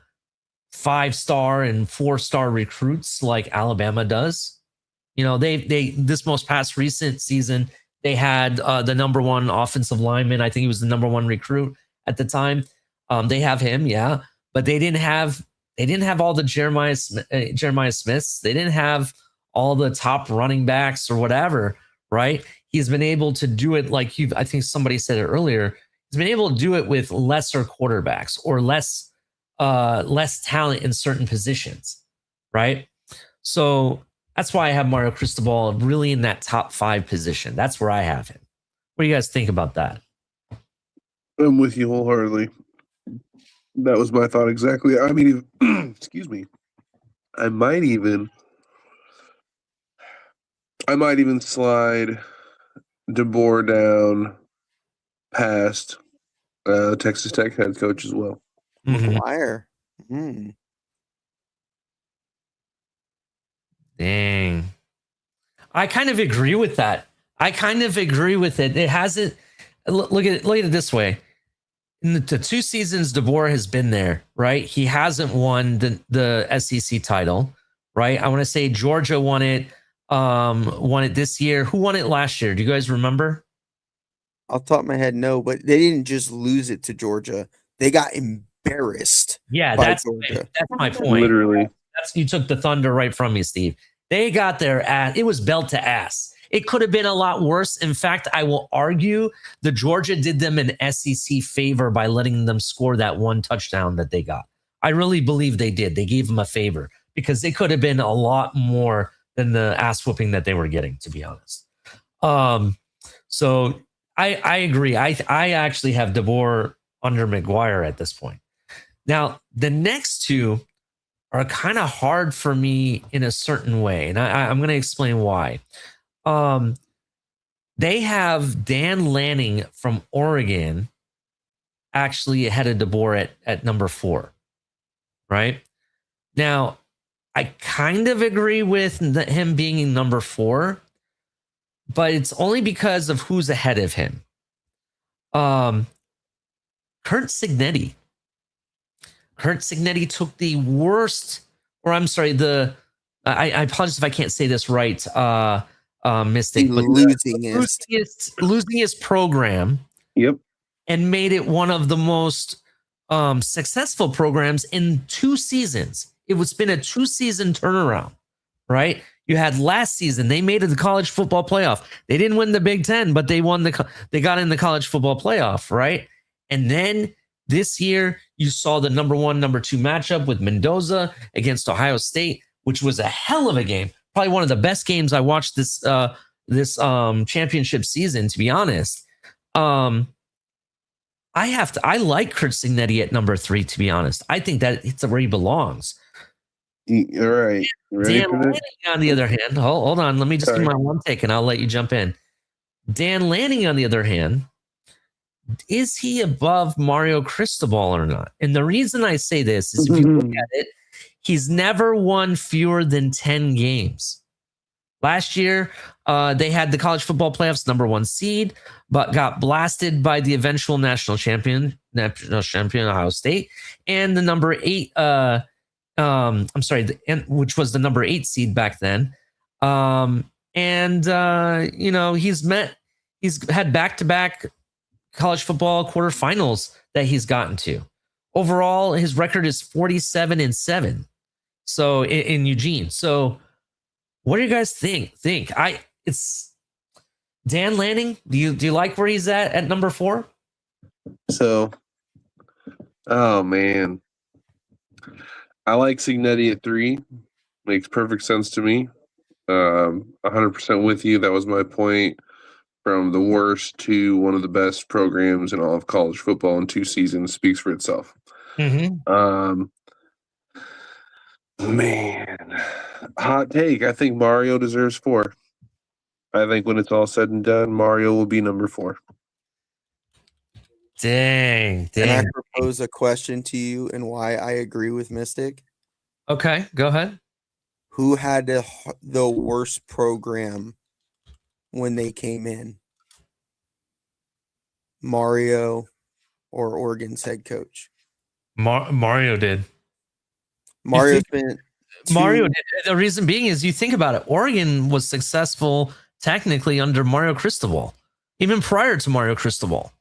5-star and 4-star recruits like Alabama does. They this most past recent season, they had the number 1 offensive lineman. I think he was the number 1 recruit at the time. They have him, yeah, but they didn't have all the Jeremiah Smiths. They didn't have all the top running backs or whatever, right? He's been able to do it like I think somebody said it earlier. He's been able to do it with lesser quarterbacks or less talent in certain positions, right? So that's why I have Mario Cristobal really in that top 5 position. That's where I have him. What do you guys think about that? I'm with you wholeheartedly. That was my thought exactly. I mean, excuse me. I might even slide DeBoer down past Texas Tech head coach as well. McGuire. Dang. I kind of agree with that. It hasn't. Look at it this way. In the 2 seasons DeBoer has been there, right? He hasn't won the SEC title, right? I want to say Georgia won it this year. Who won it last year? Do you guys remember? Off the top of my head, no, but they didn't just lose it to Georgia. They got embarrassed. Yeah, that's my point. Literally. You took the thunder right from me, Steve. They got their ass. It was belt to ass. It could have been a lot worse. In fact, I will argue the Georgia did them an SEC favor by letting them score that 1 touchdown that they got. I really believe they did. They gave them a favor because they could have been a lot more than the ass whooping that they were getting, to be honest. So I agree. I actually have DeBoer under McGuire at this point. Now, the next 2 are kind of hard for me in a certain way, and I'm going to explain why. They have Dan Lanning from Oregon actually ahead of DeBoer at number 4, right? Now, I kind of agree with him being in number 4, but it's only because of who's ahead of him. Kurt Cignetti. Kurt Cignetti took the worst, or I'm sorry, I apologize if I can't say this right, Mystic, but losingest program. Yep. And made it one of the most successful programs in 2 seasons. It's been a 2-season turnaround, right? You had last season, they made it the college football playoff. They didn't win the Big Ten, but they got in the college football playoff, right? And then this year, you saw the number 1, number 2 matchup with Mendoza against Ohio State, which was a hell of a game. Probably one of the best games I watched this championship season, to be honest. I like Kurt Signetti at number 3, to be honest. I think that it's where he belongs. All right. Dan Lanning, on the other hand, hold on. Let me just give my one take and I'll let you jump in. Dan Lanning, on the other hand, is he above Mario Cristobal or not? And the reason I say this is if you look at it, he's never won fewer than 10 games. Last year, they had the college football playoffs number 1 seed, but got blasted by the eventual national champion Ohio State, and the number 8, which was the number 8 seed back then. He's had back-to-back college football quarterfinals that he's gotten to. Overall, his record is 47-7. So in Eugene. So what do you guys think? It's Dan Lanning. Do you like where he's at number 4? So, oh man, I like Signetti at 3. Makes perfect sense to me. 100% with you. That was my point. From the worst to one of the best programs in all of college football in 2 seasons speaks for itself. Mm-hmm. Man, hot take. I think Mario deserves 4. I think when it's all said and done, Mario will be number 4. Dang. Can I propose a question to you and why I agree with Mystic? Okay, go ahead. Who had the worst program when they came in? Mario or Oregon's head coach? Mario did. Mario did. The reason being is you think about it. Oregon was successful technically under Mario Cristobal, even prior to Mario Cristobal,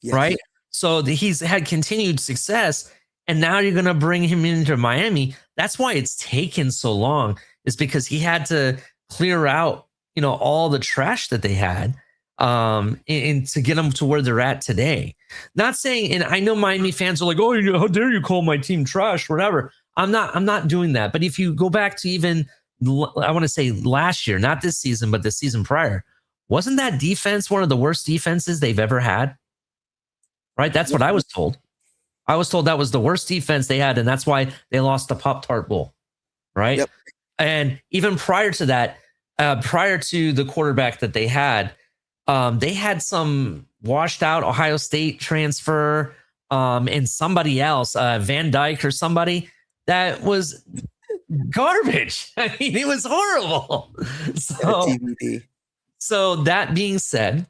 yes. Right? So he's had continued success, and now you're going to bring him into Miami. That's why it's taken so long, is because he had to clear out, all the trash that they had, and to get them to where they're at today. Not saying, and I know Miami fans are like, "Oh, how dare you call my team trash?" Whatever. I'm not doing that. But if you go back to even, I want to say last year, not this season, but the season prior, wasn't that defense one of the worst defenses they've ever had? Right? That's what I was told. I was told that was the worst defense they had, and that's why they lost the Pop-Tart Bowl. Right? Yep. And even prior to that, prior to the quarterback that they had some washed out Ohio State transfer and somebody else, Van Dyke or somebody, that was garbage. I mean, it was horrible. So that being said,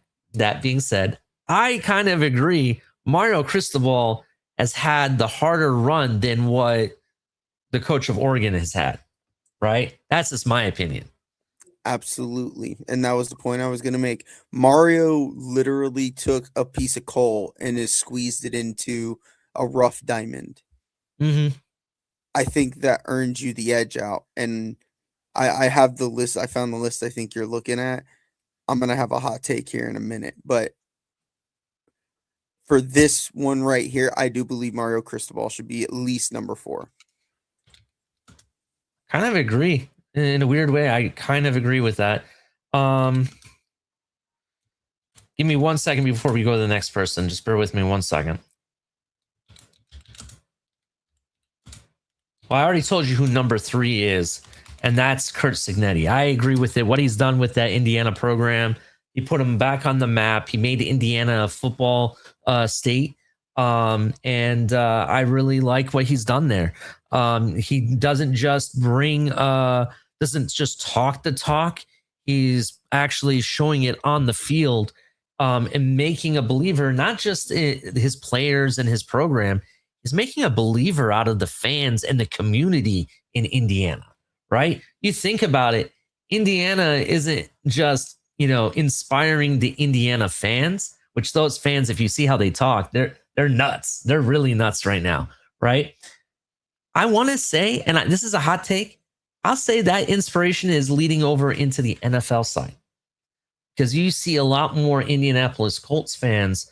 I kind of agree. Mario Cristobal has had the harder run than what the coach of Oregon has had, right? That's just my opinion. Absolutely. And that was the point I was going to make. Mario literally took a piece of coal and has squeezed it into a rough diamond. Mm-hmm. I think that earned you the edge out. And I have the list. I found the list I think you're looking at. I'm going to have a hot take here in a minute. But for this one right here, I do believe Mario Cristobal should be at least number 4. Kind of agree. In a weird way, I kind of agree with that. Give me 1 second before we go to the next person. Just bear with me 1 second. Well, I already told you who number 3 is, and that's Kurt Signetti. I agree with it. What he's done with that Indiana program, he put him back on the map. He made Indiana a football state, and I really like what he's done there. He doesn't just doesn't just talk the talk. He's actually showing it on the field, and making a believer, not just in his players and his program. He's making a believer out of the fans and the community in Indiana, right? You think about it, Indiana isn't just, inspiring the Indiana fans, which those fans, if you see how they talk, they're nuts. They're really nuts right now, right? I want to say, and this is a hot take, I'll say that inspiration is leading over into the NFL side, because you see a lot more Indianapolis Colts fans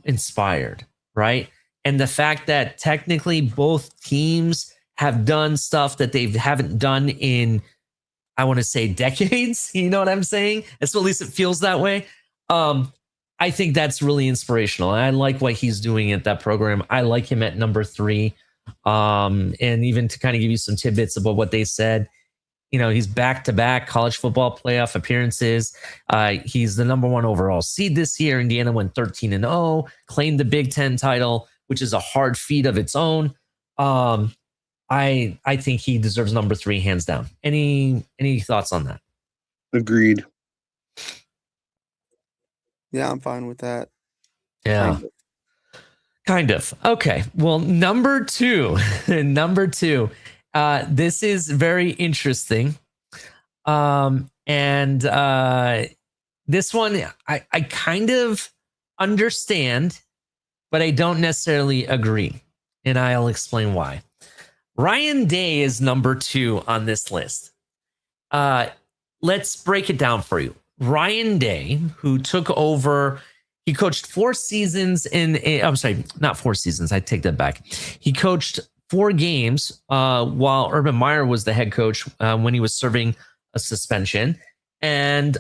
inspired, right? And the fact that technically both teams have done stuff that they haven't done in, I want to say, decades. You know what I'm saying? It's at least it feels that way. I think that's really inspirational. I like what he's doing at that program. I like him at number 3. And even to kind of give you some tidbits about what they said, you know, he's back-to-back college football playoff appearances. He's the number 1 overall seed this year. Indiana went 13-0, claimed the Big Ten title, which is a hard feat of its own. I think he deserves number 3 hands down. Any thoughts on that? Agreed. Yeah, I'm fine with that. Yeah. Kind of. Okay. Well, number 2. This is very interesting. And this one I kind of understand, but I don't necessarily agree. And I'll explain why. Ryan Day is number 2 on this list. Let's break it down for you. Ryan Day, who took over, he coached 4 seasons I'm sorry, not 4 seasons. I take that back. He coached 4 games while Urban Meyer was the head coach when he was serving a suspension. And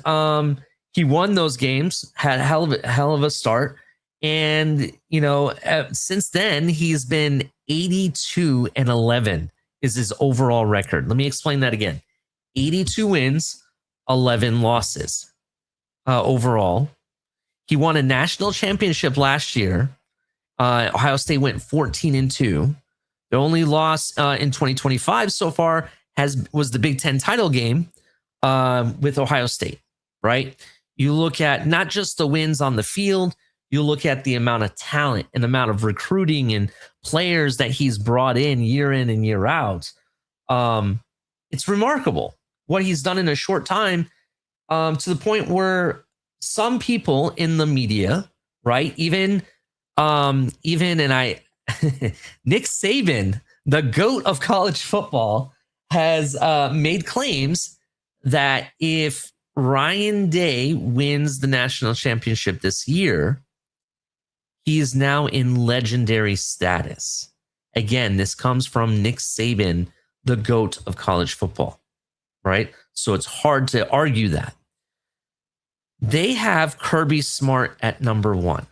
he won those games, had a hell of a start. And, you know, since then, he's been 82-11 is his overall record. Let me explain that again. 82 wins, 11 losses overall. He won a national championship last year. Ohio State went 14-2. The only loss in 2025 so far was the Big Ten title game with Ohio State, right? You look at not just the wins on the field, you look at the amount of talent and amount of recruiting and players that he's brought in and year out. It's remarkable what he's done in a short time, to the point where some people in the media, right? Even and I, Nick Saban, the GOAT of college football, has made claims that if Ryan Day wins the national championship this year, he is now in legendary status. Again, this comes from Nick Saban, the GOAT of college football, right? So it's hard to argue that. They have Kirby Smart at number 1.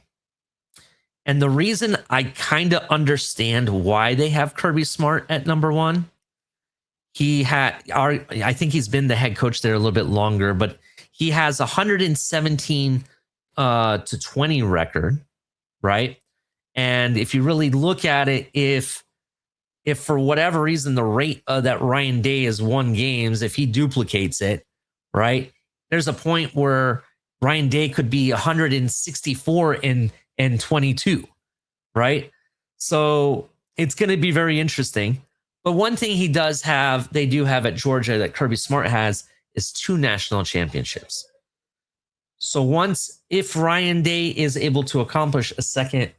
And the reason I kind of understand why they have Kirby Smart at number 1, I think he's been the head coach there a little bit longer, but he has 117 to 20 record, right? And if you really look at it, if for whatever reason the rate that Ryan Day has won games, if he duplicates it, right, there's a point where Ryan Day could be 164 and 22, right? So it's going to be very interesting. But one thing they do have at Georgia that Kirby Smart has is 2 national championships. So if Ryan Day is able to accomplish a second,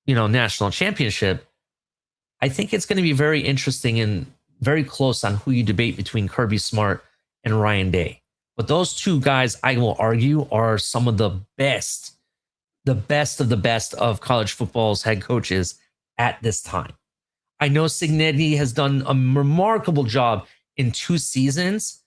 national championship, I think it's going to be very interesting and very close on who you debate between Kirby Smart and Ryan Day. But those 2 guys, I will argue, are some of the best of the best of college football's head coaches at this time. I know Cignetti has done a remarkable job in 2 seasons,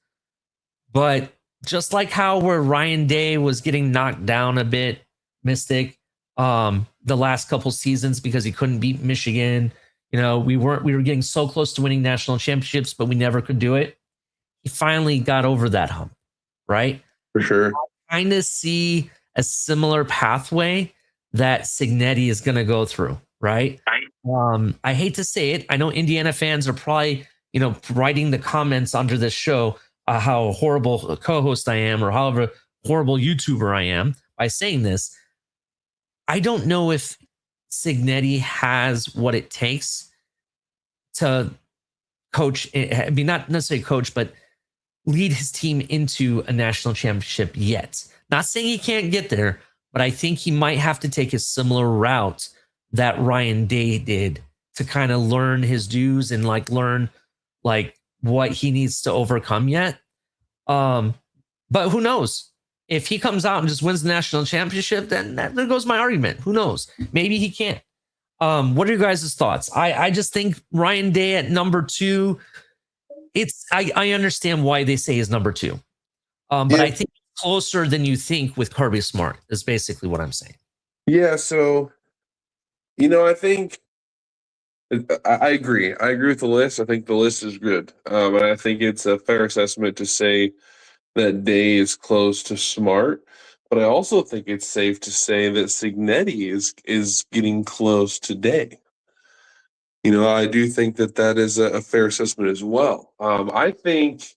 but just like how where Ryan Day was getting knocked down a bit, Mystic, the last couple seasons because he couldn't beat Michigan. We were getting so close to winning national championships, but we never could do it. He finally got over that hump, right? For sure. I kind of see a similar pathway that Cignetti is going to go through, right? I hate to say it. I know Indiana fans are probably, writing the comments under this show, how horrible a co-host I am or however horrible YouTuber I am by saying this. I don't know if Cignetti has what it takes to coach. I mean, not necessarily coach, but lead his team into a national championship yet. Not saying he can't get there, but I think he might have to take a similar route that Ryan Day did to kind of learn his dues and learn what he needs to overcome yet. But who knows? If he comes out and just wins the national championship, then there goes my argument. Who knows? Maybe he can't. What are your guys' thoughts? I just think Ryan Day at number 2. I understand why they say he's number 2. But I think closer than you think with Kirby Smart is basically what I'm saying. Yeah, so I think I agree. I agree with the list. I think the list is good. And I think it's a fair assessment to say that Day is close to Smart. But I also think it's safe to say that Signetti is getting close to Day. I do think that is a fair assessment as well. I think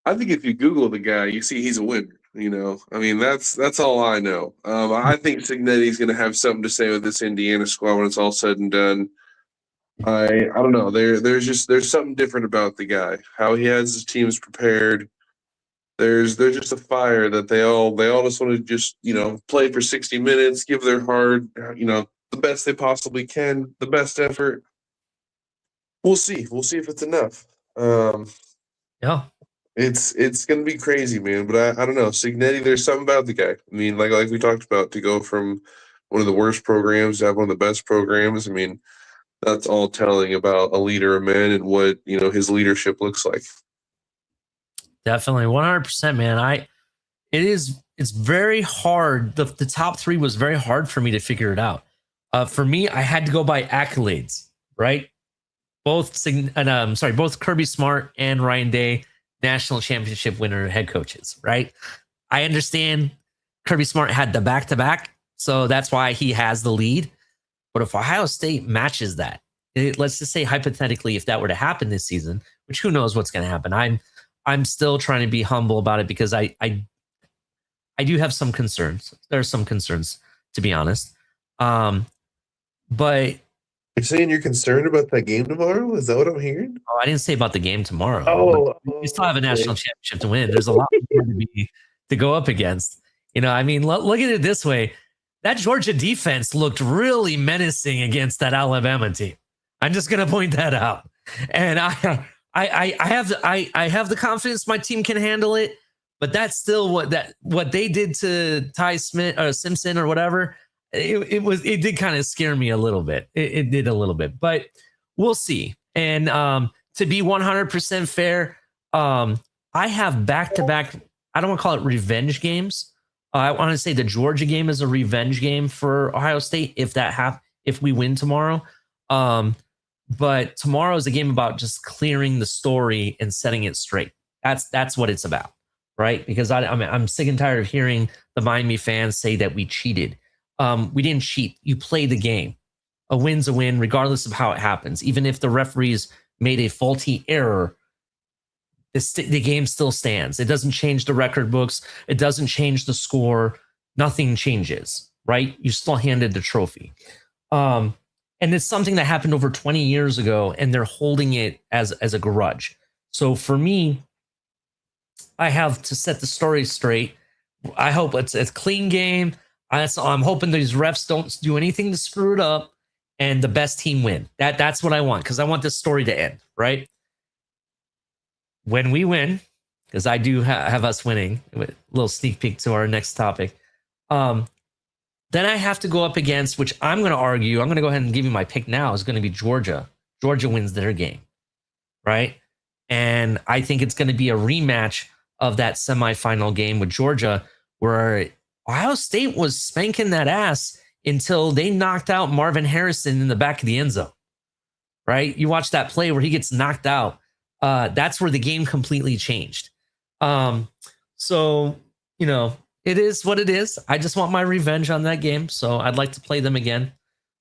if you Google the guy, you see he's a winner. I mean, that's all I know. I think Signetti's going to have something to say with this Indiana squad when it's all said and done. I don't know. There's something different about the guy. How he has his teams prepared. There's just a fire that they all just want to just play for 60 minutes, give their heart, the best they possibly can, the best effort. We'll see. We'll see if it's enough. Yeah. It's gonna be crazy, man. But I don't know. Signetti, there's something about the guy. I mean, like we talked about, to go from one of the worst programs to have one of the best programs. I mean, that's all telling about a leader of men and what his leadership looks like. Definitely 100%, man. It's very hard. The top 3 was very hard for me to figure it out. For me, I had to go by accolades, right? Both Kirby Smart and Ryan Day, national championship winner head coaches, right? I understand Kirby Smart had the back-to-back, so that's why he has the lead. But if Ohio State matches that, let's just say hypothetically, if that were to happen this season, which who knows what's going to happen, I'm still trying to be humble about it because I do have some concerns. There are some concerns, to be honest. But you're saying you're concerned about that game tomorrow? Is that what I'm hearing? Oh, I didn't say about the game tomorrow. We still have a national championship to win. There's a lot more to go up against. I mean, look at it this way. That Georgia defense looked really menacing against that Alabama team. I'm just going to point that out. And I have the confidence my team can handle it, but that's still what they did to Ty Smith or Simpson or whatever. It did kind of scare me a little bit. It did a little bit, but we'll see. And to be 100% fair, I have back-to-back. I don't want to call it revenge games. I want to say the Georgia game is a revenge game for Ohio State if we win tomorrow. But tomorrow is a game about just clearing the story and setting it straight. That's what it's about, right? Because I'm sick and tired of hearing the Miami fans say that we cheated. We didn't cheat. You play the game. A win's a win, regardless of how it happens. Even if the referees made a faulty error, the game still stands. It doesn't change the record books. It doesn't change the score. Nothing changes, right? You still handed the trophy. And it's something that happened over 20 years ago, and they're holding it as a grudge. So for me, I have to set the story straight. I hope it's a clean game. I'm hoping these refs don't do anything to screw it up, and the best team win. That's what I want, because I want this story to end, right? When we win, because I do have us winning, a little sneak peek to our next topic, then I have to go up against, which I'm going to argue, I'm going to go ahead and give you my pick now, is going to be Georgia. Georgia wins their game, right? And I think it's going to be a rematch of that semifinal game with Georgia, where Ohio State was spanking that ass until they knocked out Marvin Harrison in the back of the end zone, right? You watch that play where he gets knocked out. That's where the game completely changed. So, it is what it is. I just want my revenge on that game. So I'd like to play them again.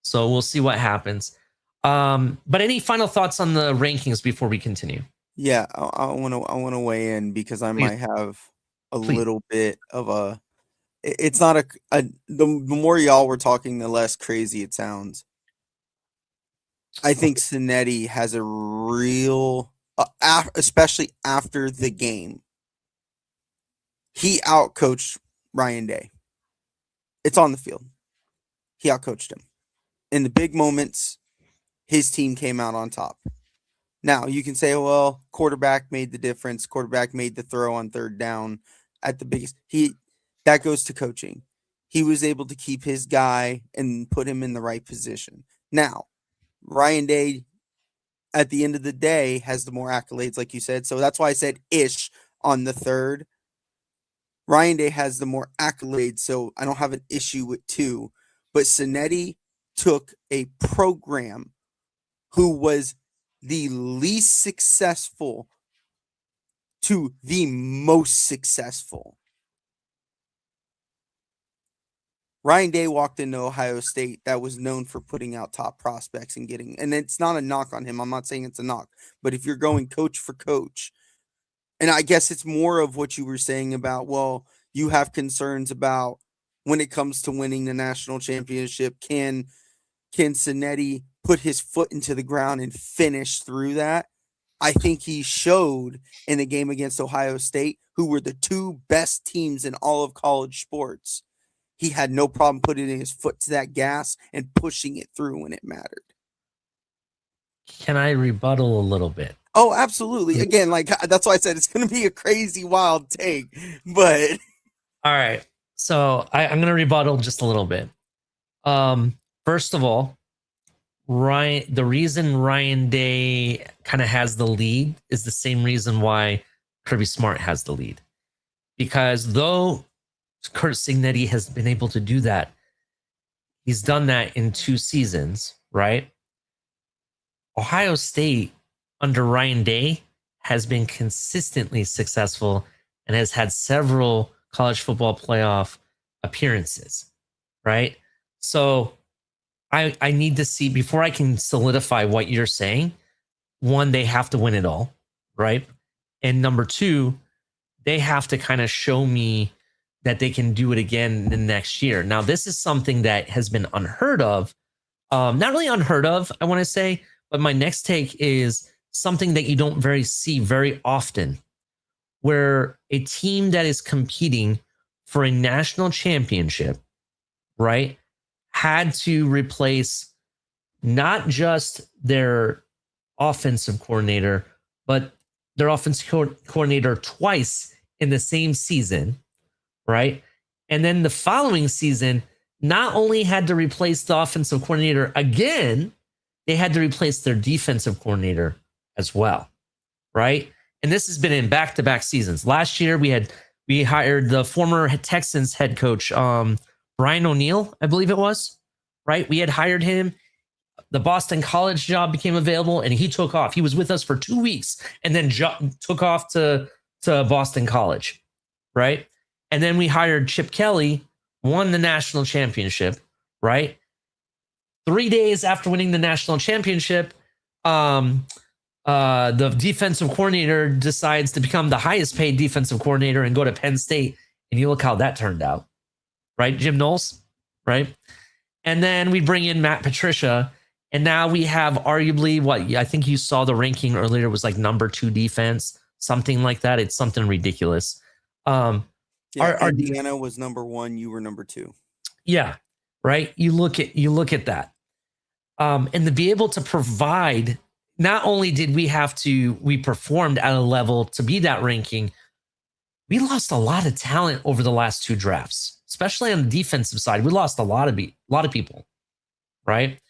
So we'll see what happens. But any final thoughts on the rankings before we continue? Yeah, I want to weigh in because I might have a little bit of a. It's not the more y'all were talking, the less crazy it sounds. I think Cinetti has a real, especially after the game, he outcoached Ryan Day. It's on the field. He outcoached him. In the big moments, his team came out on top. Now you can say, well, quarterback made the difference. Quarterback made the throw on third down at the biggest. That goes to coaching. He was able to keep his guy and put him in the right position. Now, Ryan Day, at the end of the day, has the more accolades, like you said. So that's why I said ish on the third. Ryan Day has the more accolades, so I don't have an issue with 2. But Cinetti took a program who was the least successful to the most successful. Ryan Day walked into Ohio State that was known for putting out top prospects and getting, and it's not a knock on him. I'm not saying it's a knock, but if you're going coach for coach, and I guess it's more of what you were saying about, well, you have concerns about when it comes to winning the national championship. Can Cinetti put his foot into the ground and finish through that? I think he showed in the game against Ohio State, who were the 2 best teams in all of college sports. He had no problem putting his foot to that gas and pushing it through when it mattered. Can I rebuttal a little bit? Oh, absolutely. Again, like that's why I said it's going to be a crazy, wild take. But all right, so I'm going to rebuttal just a little bit. First of all, the reason Ryan Day kind of has the lead is the same reason why Kirby Smart has the lead. Because though Curt Cignetti has been able to do that, he's done that in 2 seasons, right? Ohio State under Ryan Day has been consistently successful and has had several college football playoff appearances, right? So I need to see, before I can solidify what you're saying, 1, they have to win it all, right? And number 2, they have to kind of show me that they can do it again the next year. Now, this is something that has been unheard of. Not really unheard of, I want to say, but my next take is something that you don't see very often, where a team that is competing for a national championship, right, had to replace not just their offensive coordinator, but their offensive coordinator twice in the same season, right? And then the following season, not only had to replace the offensive coordinator again, they had to replace their defensive coordinator as well, right? And this has been in back-to-back seasons. Last year, we hired the former Texans head coach, Brian O'Neill, I believe it was, right? We had hired him. The Boston College job became available, and he took off. He was with us for 2 weeks and then took off to Boston College, right? And then we hired Chip Kelly, won the national championship, right? 3 days after winning the national championship, the defensive coordinator decides to become the highest paid defensive coordinator and go to Penn State. And you look how that turned out, right? Jim Knowles, right? And then we bring in Matt Patricia. And now we have arguably what I think you saw the ranking earlier was like number 2 defense, something like that. It's something ridiculous. Indiana was number 1. You were number 2. Yeah. Right. You look at that. And to be able to provide, not only did we performed at a level to be that ranking, we lost a lot of talent over the last 2 drafts, especially on the defensive side. We lost a lot of people, right?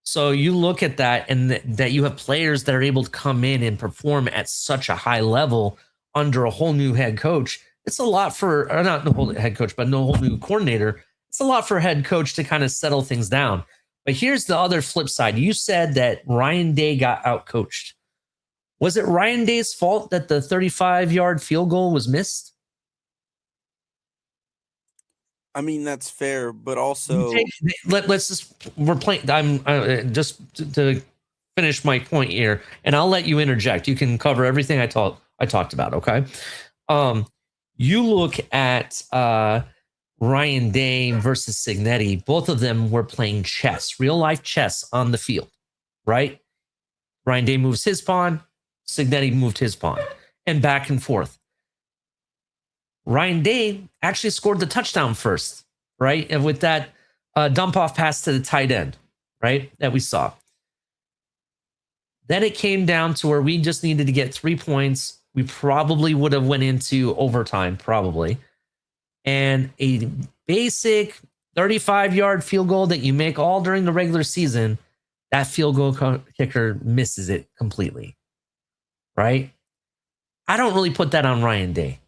So you look at that, and that you have players that are able to come in and perform at such a high level under a whole new head coach. It's a lot for, or not the whole head coach, but no whole new coordinator. It's a lot for a head coach to kind of settle things down. But here's the other flip side. You said that Ryan Day got outcoached. Was it Ryan Day's fault that the 35-yard field goal was missed? I mean, that's fair, but also let's just, we're playing. I'm just to finish my point here, and I'll let you interject. You can cover everything I talked about. Okay. You look at Ryan Day versus Cignetti. Both of them were playing chess, real life chess on the field, right? Ryan Day moves his pawn, Cignetti moved his pawn, and back and forth. Ryan Day actually scored the touchdown first, right? And with that dump off pass to the tight end, right? That we saw. Then it came down to where we just needed to get 3 points. We probably would have went into overtime, probably. And a basic 35-yard field goal that you make all during the regular season, that field goal kicker misses it completely. Right? I don't really put that on Ryan Day.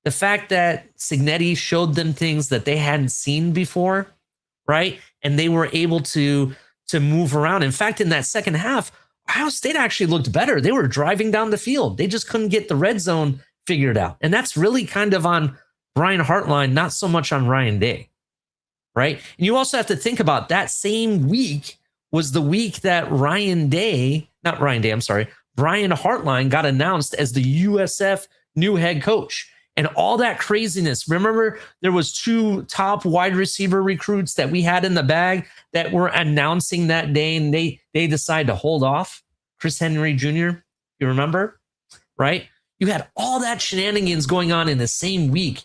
The fact that Cignetti showed them things that they hadn't seen before, right? And they were able to move around. In fact, in that second half, Ohio State actually looked better. They were driving down the field. They just couldn't get the red zone figured out. And that's really kind of on Brian Hartline, not so much on Ryan Day, right? And you also have to think about that same week was the week that Brian Hartline got announced as the USF new head coach. And all that craziness. Remember, there was 2 top wide receiver recruits that we had in the bag that were announcing that day, and they decided to hold off. Chris Henry Jr., you remember, right? You had all that shenanigans going on in the same week.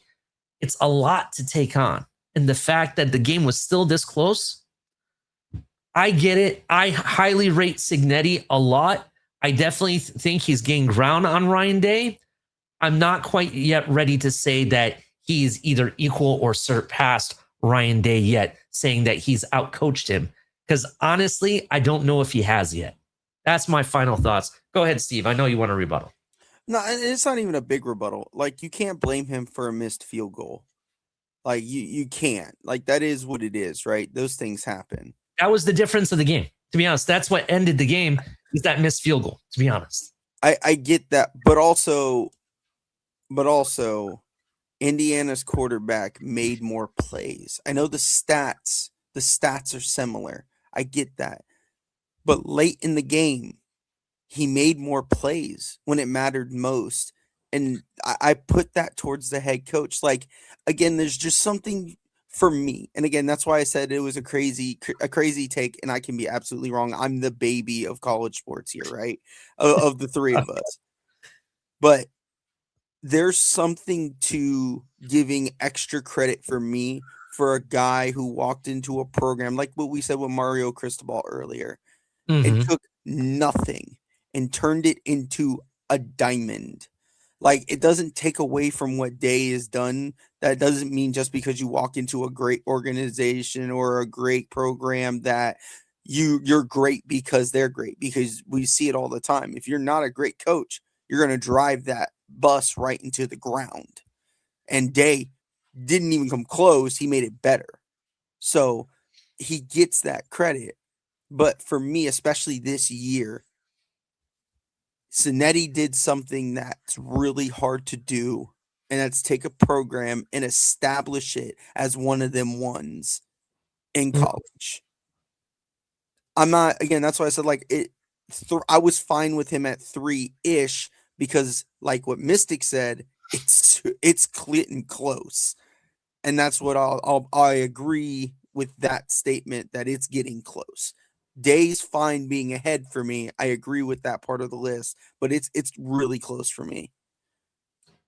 It's a lot to take on. And the fact that the game was still this close, I get it. I highly rate Cignetti a lot. I definitely think he's gained ground on Ryan Day. I'm not quite yet ready to say that he's either equal or surpassed Ryan Day yet, saying that he's outcoached him. Because honestly, I don't know if he has yet. That's my final thoughts. Go ahead, Steve. I know you want to rebuttal. No, it's not even a big rebuttal. Like, you can't blame him for a missed field goal. Like, you can't. Like, that is what it is, right? Those things happen. That was the difference of the game. To be honest, that's what ended the game, is that missed field goal, to be honest. I get that, but also Indiana's quarterback made more plays. I know the stats are similar. I get that. But late in the game, he made more plays when it mattered most. And I put that towards the head coach. Like, again, there's just something for me. And again, that's why I said it was a crazy take, and I can be absolutely wrong. I'm the baby of college sports here, right? Of the three of us. But there's something to giving extra credit for me for a guy who walked into a program like what we said with Mario Cristobal earlier and took nothing and turned it into a diamond. Like, it doesn't take away from what Day has done. That doesn't mean just because you walk into a great organization or a great program that you're great because they're great, because we see it all the time. If you're not a great coach, you're going to drive that bus right into the ground. And Day didn't even come close. He made it better. So he gets that credit. But for me, especially this year, Cinetti did something that's really hard to do, and that's take a program and establish it as one of them ones in college. I'm not, again, that's why I said, like, I was fine with him at 3-ish, because like what Mystic said, it's clear and close. And that's what I agree with that statement, that it's getting close. Day's fine being ahead for me. I agree with that part of the list, but it's really close for me.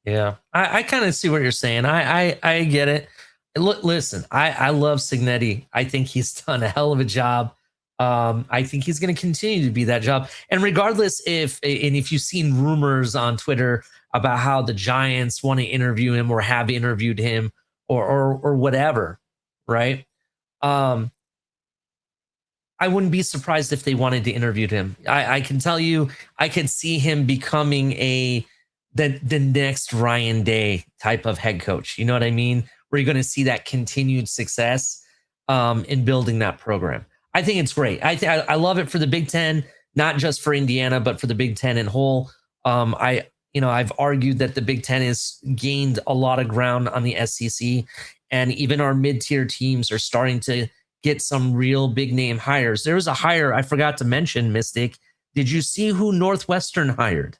Yeah, I kind of see what you're saying. I get it. Look, listen, I love Cignetti. I think he's done a hell of a job. I think he's going to continue to be that job. And regardless if you've seen rumors on Twitter about how the Giants want to interview him or have interviewed him or whatever, right? I wouldn't be surprised if they wanted to interview him. I can tell you, I could see him becoming the next Ryan Day type of head coach. You know what I mean? Where you're going to see that continued success in building that program. I think it's great. I love it for the Big Ten, not just for Indiana, but for the Big Ten in whole. I've argued that the Big Ten has gained a lot of ground on the SEC, and even our mid-tier teams are starting to get some real big name hires. There was a hire I forgot to mention, Mystic. Did you see who Northwestern hired?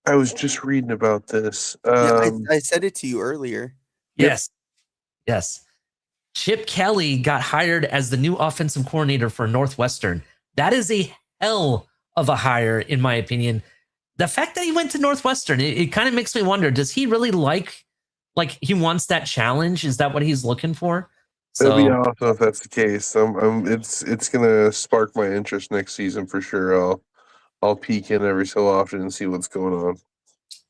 I was just reading about this. I said it to you earlier. Yes. Chip Kelly got hired as the new offensive coordinator for Northwestern. That is a hell of a hire, in my opinion. The fact that he went to Northwestern, it kind of makes me wonder, does he really like he wants that challenge? Is that what he's looking for? That'd be So awesome if that's the case. It's gonna spark my interest next season for sure. I'll peek in every so often and see what's going on.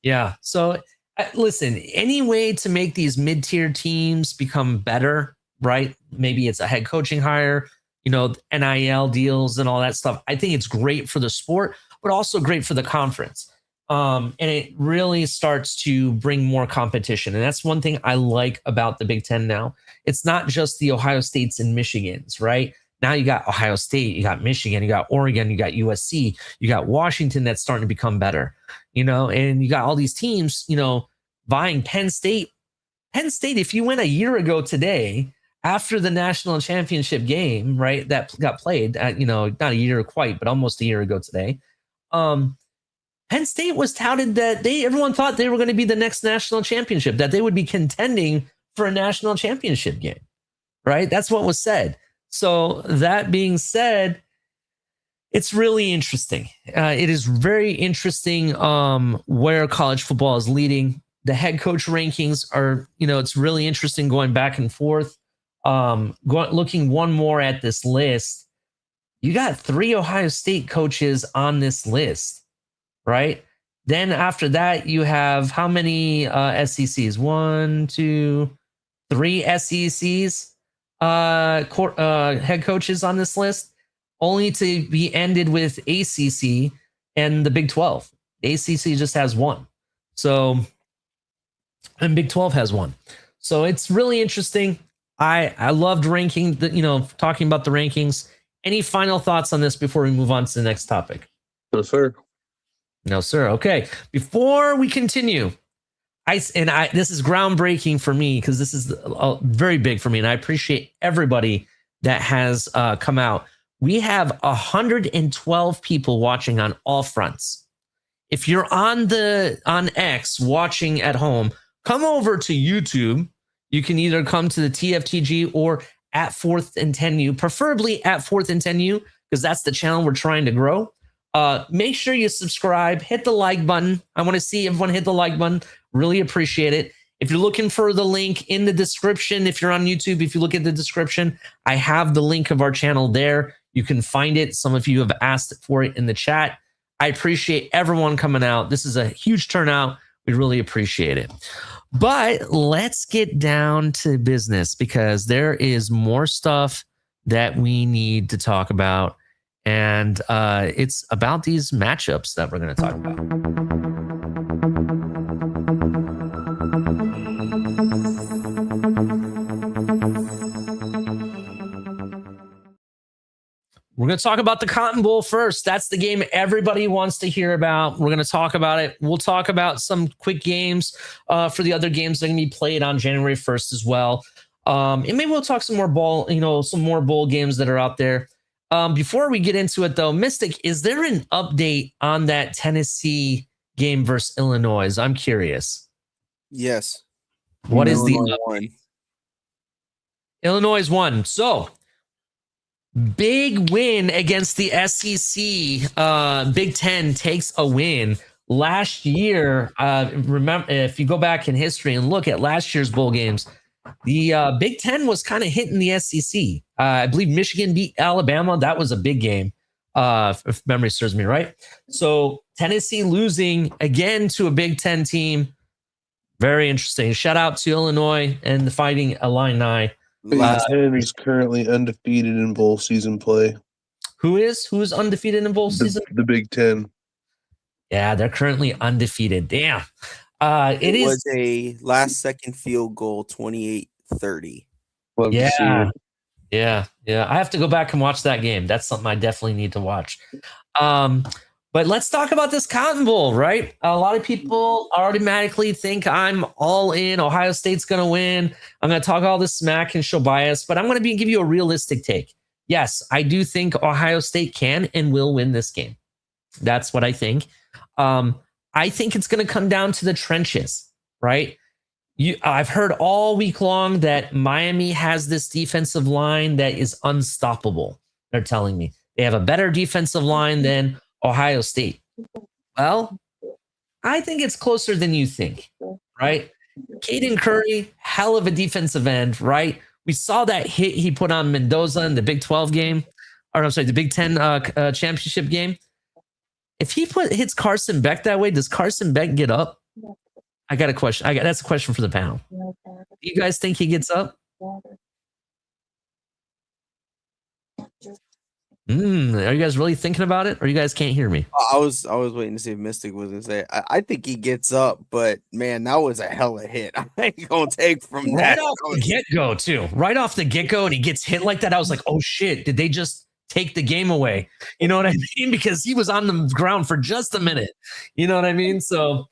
yeah. So listen, any way to make these mid-tier teams become better, right? Maybe it's a head coaching hire, NIL deals and all that stuff. I think it's great for the sport, but also great for the conference. And it really starts to bring more competition. And that's one thing I like about the Big Ten now. It's not just the Ohio States and Michigans, right? Now you got Ohio State, you got Michigan, you got Oregon, you got USC, you got Washington that's starting to become better, and you got all these teams, vying. Penn State, if you went a year ago today, after the national championship game, right, that got played, not a year quite, but almost a year ago today, Penn State was touted that everyone thought they were going to be the next national championship, that they would be contending for a national championship game, right? That's what was said. So that being said, it's really interesting. It is very interesting where college football is leading. The head coach rankings are, it's really interesting going back and forth. Looking one more at this list, you got 3 Ohio State coaches on this list, right? Then after that, you have how many SECs? 1, 2, 3 SECs head coaches on this list, only to be ended with ACC and the Big 12. The ACC just has 1. So, and Big 12 has 1. So it's really interesting. I loved ranking talking about the rankings. Any final thoughts on this before we move on to the next topic? No, sir. No, sir. Okay. Before we continue, this is groundbreaking for me because this is very big for me, and I appreciate everybody that has come out. We have 112 people watching on all fronts. If you're on X watching at home, come over to YouTube. You can either come to the TFTG or at 4th and 10U, preferably at 4th and 10U, because that's the channel we're trying to grow. Make sure you subscribe, hit the like button. I want to see everyone hit the like button. Really appreciate it. If you're looking for the link in the description, if you're on YouTube, if you look at the description, I have the link of our channel there. You can find it. Some of you have asked for it in the chat. I appreciate everyone coming out. This is a huge turnout. We really appreciate it. But let's get down to business because there is more stuff that we need to talk about. And it's about these matchups that we're going to talk about. We're going to talk about the Cotton Bowl first. That's the game everybody wants to hear about. We're going to talk about it. We'll talk about some quick games for the other games that are going to be played on January 1st as well. And maybe we'll talk some more bowl games that are out there. Before we get into it, though, Mystic, is there an update on that Tennessee game versus Illinois? I'm curious. Yes. What is the Illinois update? won. Illinois won. So, big win against the SEC. Big Ten takes a win. Last year, remember, if you go back in history and look at last year's bowl games, the Big Ten was kind of hitting the SEC. I believe Michigan beat Alabama. That was a big game, if memory serves me right. So Tennessee losing again to a Big Ten team. Very interesting. Shout out to Illinois and the Fighting Illini. Big Ten is currently undefeated in bowl season play. Who's undefeated in bowl season? The Big Ten. Yeah, they're currently undefeated. Damn. It was a last-second field goal, 28-30. Love to see it. Yeah. I have to go back and watch that game. That's something I definitely need to watch. But let's talk about this Cotton Bowl, right? A lot of people automatically think I'm all in. Ohio State's going to win. I'm going to talk all this smack and show bias, but I'm going to give you a realistic take. Yes, I do think Ohio State can and will win this game. That's what I think. I think it's going to come down to the trenches, right? I've heard all week long that Miami has this defensive line that is unstoppable. They're telling me they have a better defensive line than Ohio State. Well, I think it's closer than you think, right? Caden Curry, hell of a defensive end, right? We saw that hit he put on Mendoza in the Big 12 game, or I'm sorry, the Big 10 championship game. If he hits Carson Beck that way, does Carson Beck get up? I got a question. That's a question for the panel. Do you guys think he gets up? Are you guys really thinking about it, or you guys can't hear me? I was waiting to see if Mystic was gonna say. I think he gets up, but man, that was a hella hit. I ain't gonna take from Right that. off the get-go, too. Right off the get-go, and he gets hit like that. I was like, oh shit, did they just take the game away? You know what I mean? Because he was on the ground for just a minute. You know what I mean? So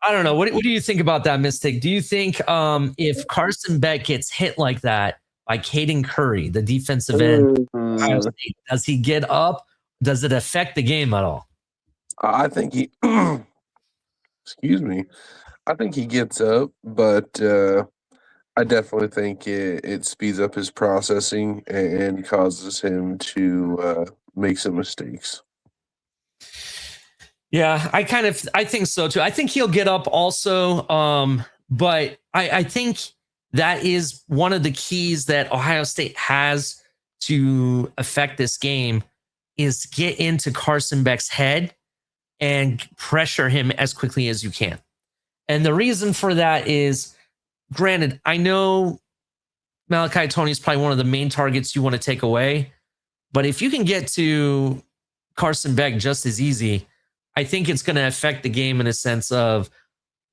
I don't know. What do you think about that, Mystic? Do you think if Carson Beck gets hit like that by Caden Curry, the defensive end, Ohio State, does he get up? Does it affect the game at all? I think he excuse me. I think he gets up, but I definitely think it speeds up his processing and causes him to make some mistakes. Yeah, I think so too. I think he'll get up also. But I think that is one of the keys that Ohio State has to affect this game is get into Carson Beck's head and pressure him as quickly as you can. And the reason for that is, granted, I know Malachi Tony is probably one of the main targets you want to take away, but if you can get to Carson Beck just as easy, I think it's going to affect the game in a sense of,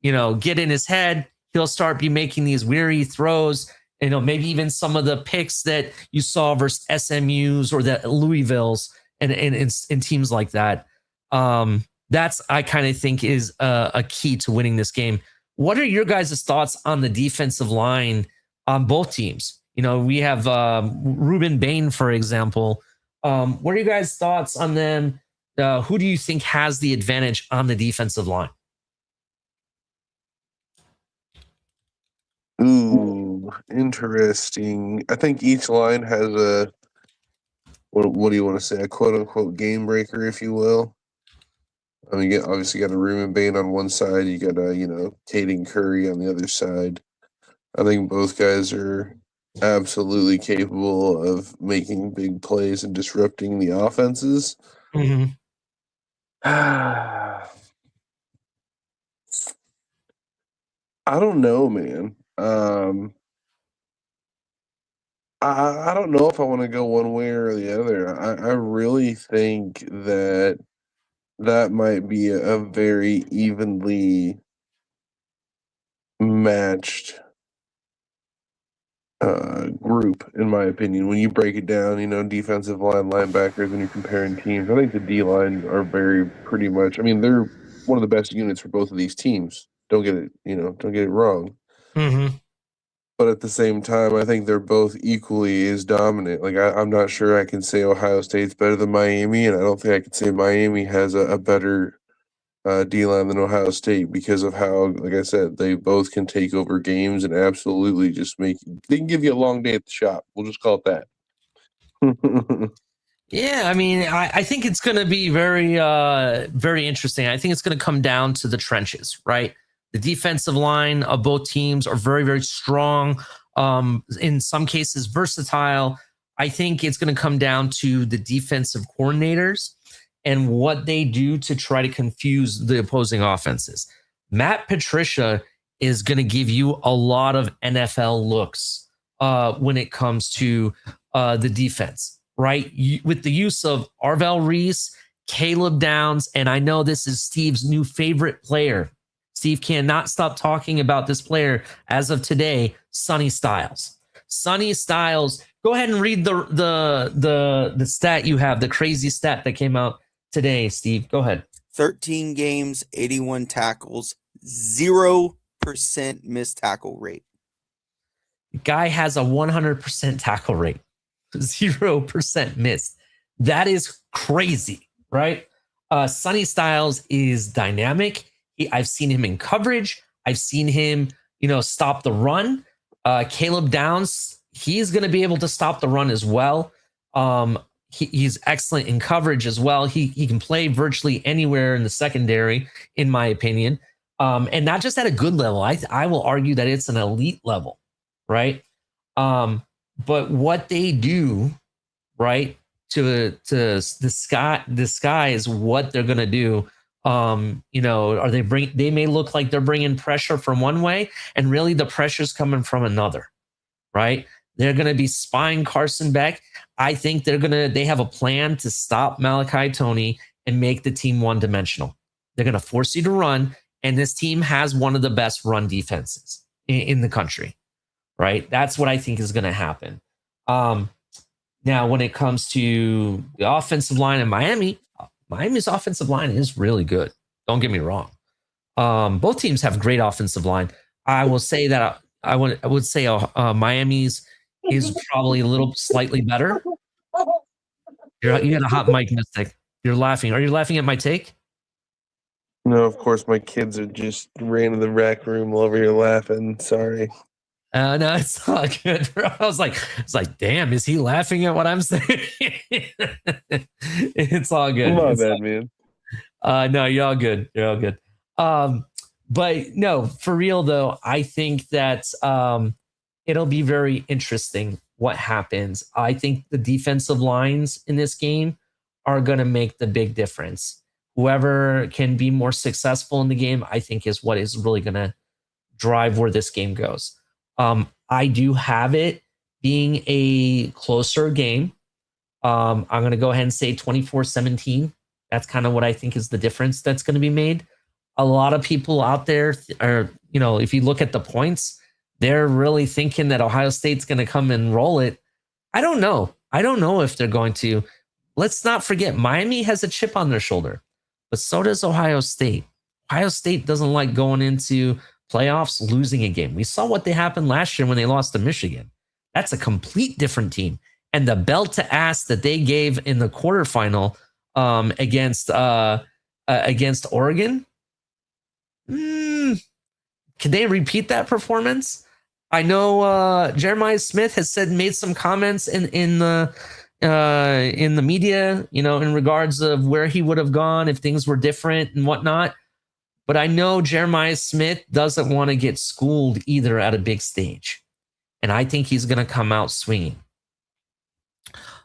get in his head. He'll start be making these weary throws, maybe even some of the picks that you saw versus SMU's or the Louisville's and teams like that. That's, I kind of think, is a key to winning this game. What are your guys' thoughts on the defensive line on both teams? We have Ruben Bain, for example. What are you guys' thoughts on them? Who do you think has the advantage on the defensive line? Ooh, interesting. I think each line has a, what do you want to say, a quote-unquote game breaker, if you will. I mean, you obviously got a Ruben Bain on one side. You got Caden Curry on the other side. I think both guys are absolutely capable of making big plays and disrupting the offenses. Mm-hmm. I don't know, man. I don't know if I want to go one way or the other. I really think that might be a very evenly matched group, in my opinion. When you break it down, defensive line, linebackers, when you're comparing teams, I think the D line are pretty much. I mean, they're one of the best units for both of these teams. Don't get it wrong. Mm-hmm. But at the same time, I think they're both equally as dominant. Like, I'm not sure I can say Ohio State's better than Miami, and I don't think I can say Miami has a better D-line than Ohio State because of how, like I said, they both can take over games and absolutely just they can give you a long day at the shop. We'll just call it that. Yeah, I mean, I think it's going to be very, very interesting. I think it's going to come down to the trenches, right? The defensive line of both teams are very, very strong. In some cases, versatile. I think it's going to come down to the defensive coordinators and what they do to try to confuse the opposing offenses. Matt Patricia is going to give you a lot of NFL looks when it comes to the defense, right? With the use of Arvell Reese, Caleb Downs, and I know this is Steve's new favorite player. Steve cannot stop talking about this player as of today, Sonny Styles. Sonny Styles, go ahead and read the stat you have, the crazy stat that came out today, Steve. Go ahead. 13 games, 81 tackles, 0% missed tackle rate. Guy has a 100% tackle rate, 0% missed. That is crazy, right? Sonny Styles is dynamic. I've seen him in coverage. I've seen him, stop the run. Caleb Downs, he's going to be able to stop the run as well. He's excellent in coverage as well. He can play virtually anywhere in the secondary, in my opinion, and not just at a good level. I will argue that it's an elite level, right? But what they do, right, to disguise what they're gonna do. Are they may look like they're bringing pressure from one way, and really the pressure's coming from another, right? They're gonna be spying Carson Beck. I think they have a plan to stop Malachi Tony and make the team one dimensional. They're gonna force you to run, and this team has one of the best run defenses in the country, right? That's what I think is gonna happen. Now, when it comes to the offensive line in Miami, Miami's offensive line is really good. Don't get me wrong. Both teams have great offensive line. I will say that I would say Miami's is probably a little slightly better. You got a hot mic, Mystic. You're laughing. Are you laughing at my take? No, of course, my kids are just ran in the rec room over here laughing. Sorry. No, it's all good, bro. It's like, damn, is he laughing at what I'm saying? It's all good. My bad, man. No, you're all good. You're all good. But no, for real though, I think that it'll be very interesting what happens. I think the defensive lines in this game are going to make the big difference. Whoever can be more successful in the game, I think, is what is really going to drive where this game goes. I do have it being a closer game. I'm going to go ahead and say 24-17. That's kind of what I think is the difference that's going to be made. A lot of people out there are, if you look at the points, they're really thinking that Ohio State's going to come and roll it. I don't know. I don't know if they're going to. Let's not forget, Miami has a chip on their shoulder, but so does Ohio State. Ohio State doesn't like going into playoffs losing a game. We saw what they happened last year when they lost to Michigan. That's a complete different team. And the belt to ass that they gave in the quarterfinal against Oregon, can they repeat that performance? I know Jeremiah Smith has made some comments in the media, in regards of where he would have gone if things were different and whatnot. But I know Jeremiah Smith doesn't want to get schooled either at a big stage. And I think he's going to come out swinging.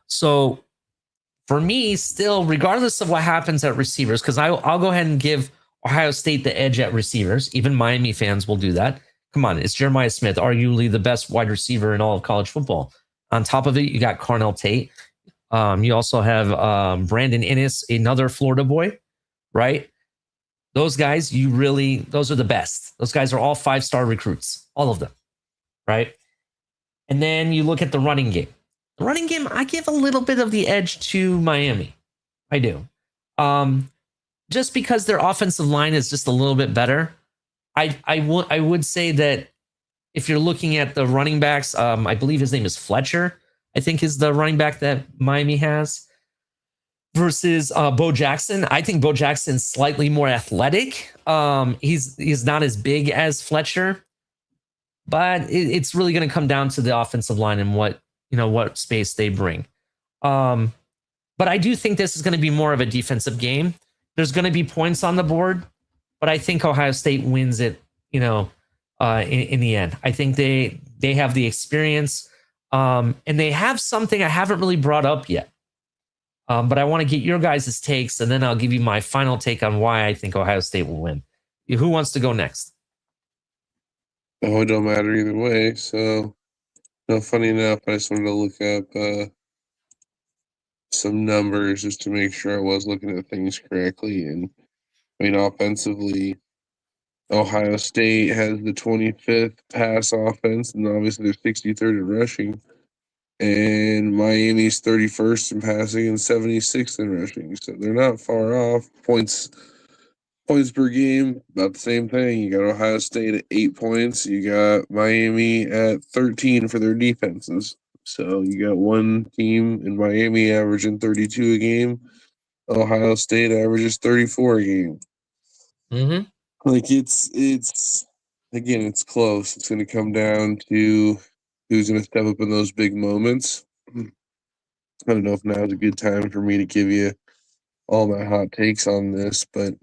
So for me, still, regardless of what happens at receivers, because I'll go ahead and give Ohio State the edge at receivers. Even Miami fans will do that. Come on, it's Jeremiah Smith, arguably the best wide receiver in all of college football. On top of it, you got Carnell Tate. You also have Brandon Inniss, another Florida boy, right? Those guys, those are the best. Those guys are all 5-star recruits, all of them, right? And then you look at the running game. The running game, I give a little bit of the edge to Miami. I do. Just because their offensive line is just a little bit better. I would say that if you're looking at the running backs, I believe his name is Fletcher, I think is the running back that Miami has. Versus Bo Jackson. I think Bo Jackson's slightly more athletic. He's not as big as Fletcher, but it's really going to come down to the offensive line and what space they bring. But I do think this is going to be more of a defensive game. There's going to be points on the board, but I think Ohio State wins it. In the end, I think they have the experience, and they have something I haven't really brought up yet. But I want to get your guys' takes, and then I'll give you my final take on why I think Ohio State will win. Who wants to go next? Oh, it don't matter either way. So, no, funny enough, I just wanted to look up some numbers just to make sure I was looking at things correctly. And offensively, Ohio State has the 25th pass offense, and obviously they're 63rd in rushing. And Miami's 31st in passing and 76th in rushing. So they're not far off. Points per game, about the same thing. You got Ohio State at 8 points. You got Miami at 13 for their defenses. So you got one team in Miami averaging 32 a game. Ohio State averages 34 a game. Mm-hmm. Like it's again, it's close. It's going to come down to who's going to step up in those big moments. I don't know if now is a good time for me to give you all my hot takes on this, but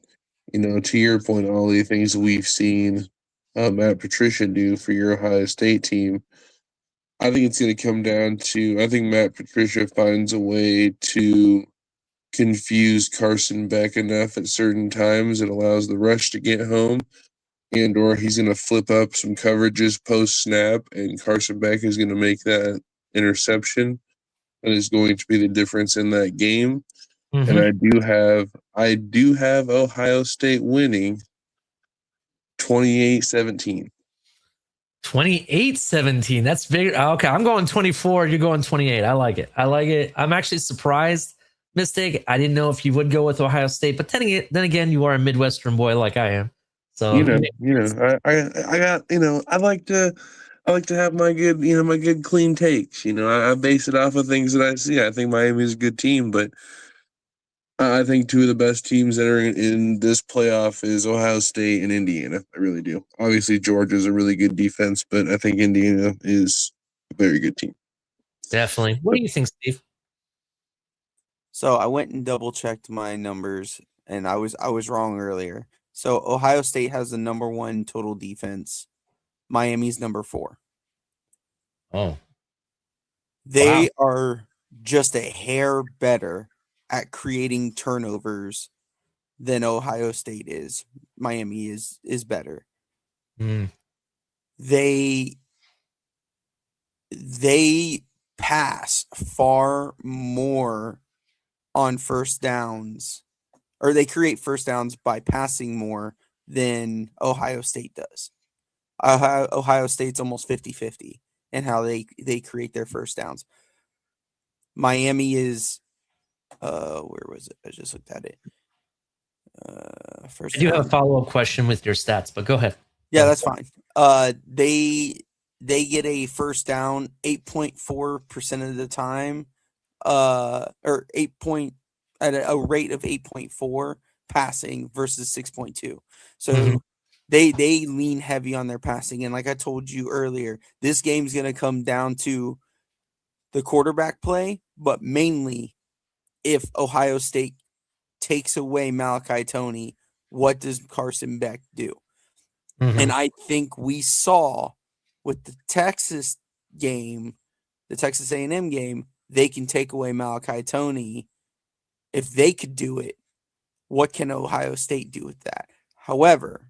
to your point, all the things we've seen Matt Patricia do for your Ohio State team, I think it's going to come down to, I think Matt Patricia finds a way to confuse Carson Beck enough at certain times. It allows the rush to get home, and or he's going to flip up some coverages post snap, and Carson Beck is going to make that interception. That is going to be the difference in that game. And I do have Ohio State winning 28-17. 28-17. That's big. Okay, I'm going 24. You're going 28. I like it. I'm actually surprised, Mystic. I didn't know if you would go with Ohio State, but then again, you are a Midwestern boy like I am. So I got, I like to have my good clean takes. I base it off of things that I see. I think Miami's a good team, but I think two of the best teams that are in this playoff is Ohio State and Indiana. I really do. Obviously, Georgia's a really good defense, but I think Indiana is a very good team. Definitely. What do you think, Steve? So I went and double checked my numbers, and I was wrong earlier. So Ohio State has the number 1 total defense. Miami's number 4. Oh, They are just a hair better at creating turnovers than Ohio State is. Miami is better. They pass far more on first downs, or they create first downs by passing more than Ohio State does. Ohio State's almost 50-50 in how they create their first downs. Miami is where was it? I just looked at it. First I do have a follow-up question with your stats, but go ahead. Yeah, that's fine. They get a first down 8.4% of the time, or at a rate of 8.4 passing versus 6.2. So they lean heavy on their passing, and like I told you earlier, this game's going to come down to the quarterback play, but mainly if Ohio State takes away Malachi Toney, what does Carson Beck do? And I think we saw with the Texas game, the Texas A&M game, they can take away Malachi Toney. If they could do it, what can Ohio State do with that? However,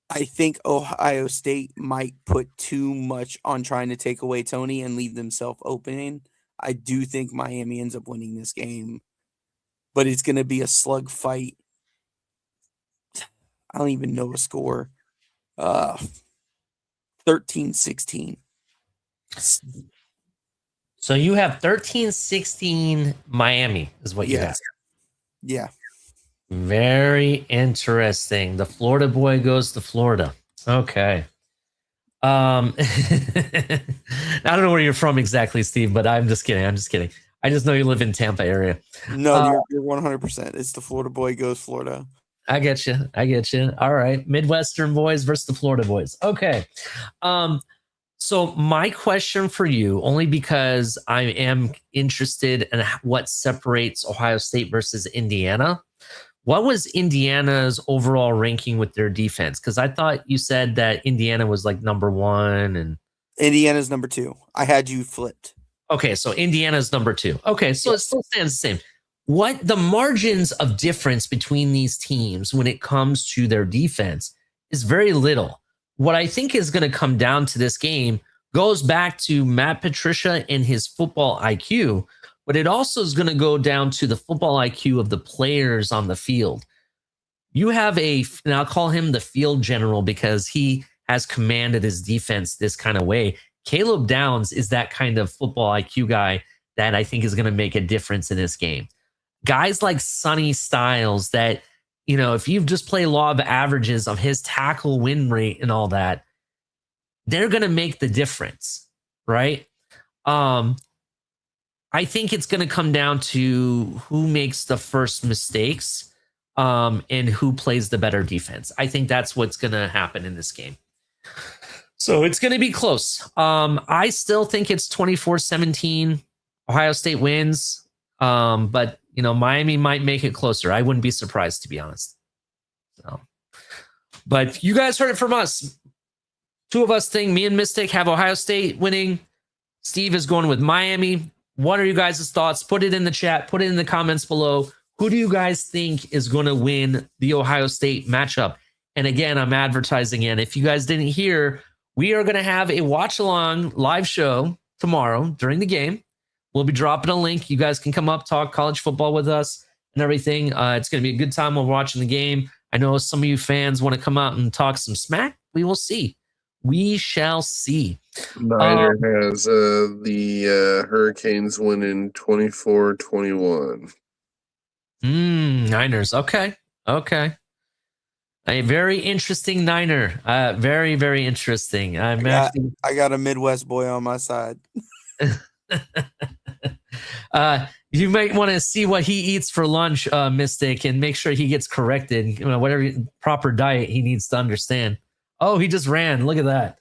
I think Ohio State might put too much on trying to take away Toney and leave themselves open. I do think Miami ends up winning this game, but it's going to be a slug fight. I don't even know a score. 13-16. So you have 13-16 Miami is what you have. Yeah. Very interesting. The Florida boy goes to Florida. Okay. I don't know where you're from exactly, Steve, but I'm just kidding. I just know you live in Tampa area. No, you're 100%. It's the Florida boy goes Florida. I get you. All right. Midwestern boys versus the Florida boys. Okay. So my question for you, only because I am interested in what separates Ohio State versus Indiana. What was Indiana's overall ranking with their defense? Because I thought you said that Indiana was like number 1 and Indiana's number 2. I had you flipped. Okay, so Indiana's number 2. Okay, so it still stands the same. What the margins of difference between these teams when it comes to their defense is very little. What I think is going to come down to this game goes back to Matt Patricia and his football IQ, but it also is going to go down to the football IQ of the players on the field. You have and I'll call him the field general because he has commanded his defense this kind of way. Caleb Downs is that kind of football IQ guy that I think is going to make a difference in this game. Guys like Sonny Styles that, if you just play law of averages of his tackle win rate and all that, they're going to make the difference, right? I think it's going to come down to who makes the first mistakes and who plays the better defense. I think that's what's going to happen in this game. So it's going to be close. I still think it's 24-17. Ohio State wins. But, Miami might make it closer. I wouldn't be surprised, to be honest. So, but you guys heard it from us. Two of us think, me and Mystic have Ohio State winning. Steve is going with Miami. What are you guys' thoughts? Put it in the chat. Put it in the comments below. Who do you guys think is going to win the Ohio State matchup? And again, I'm advertising in. If you guys didn't hear, we are going to have a watch-along live show tomorrow during the game. We'll be dropping a link. You guys can come up, talk college football with us and everything. It's going to be a good time while we're watching the game. I know some of you fans want to come out and talk some smack. We will see. We shall see. Niner has the Hurricanes winning 24-21. Niners. Okay. A very interesting Niner. Very, very interesting. I got a Midwest boy on my side. You might want to see what he eats for lunch, Mystic, and make sure he gets corrected. You know, whatever proper diet he needs to understand. Oh, he just ran. Look at that.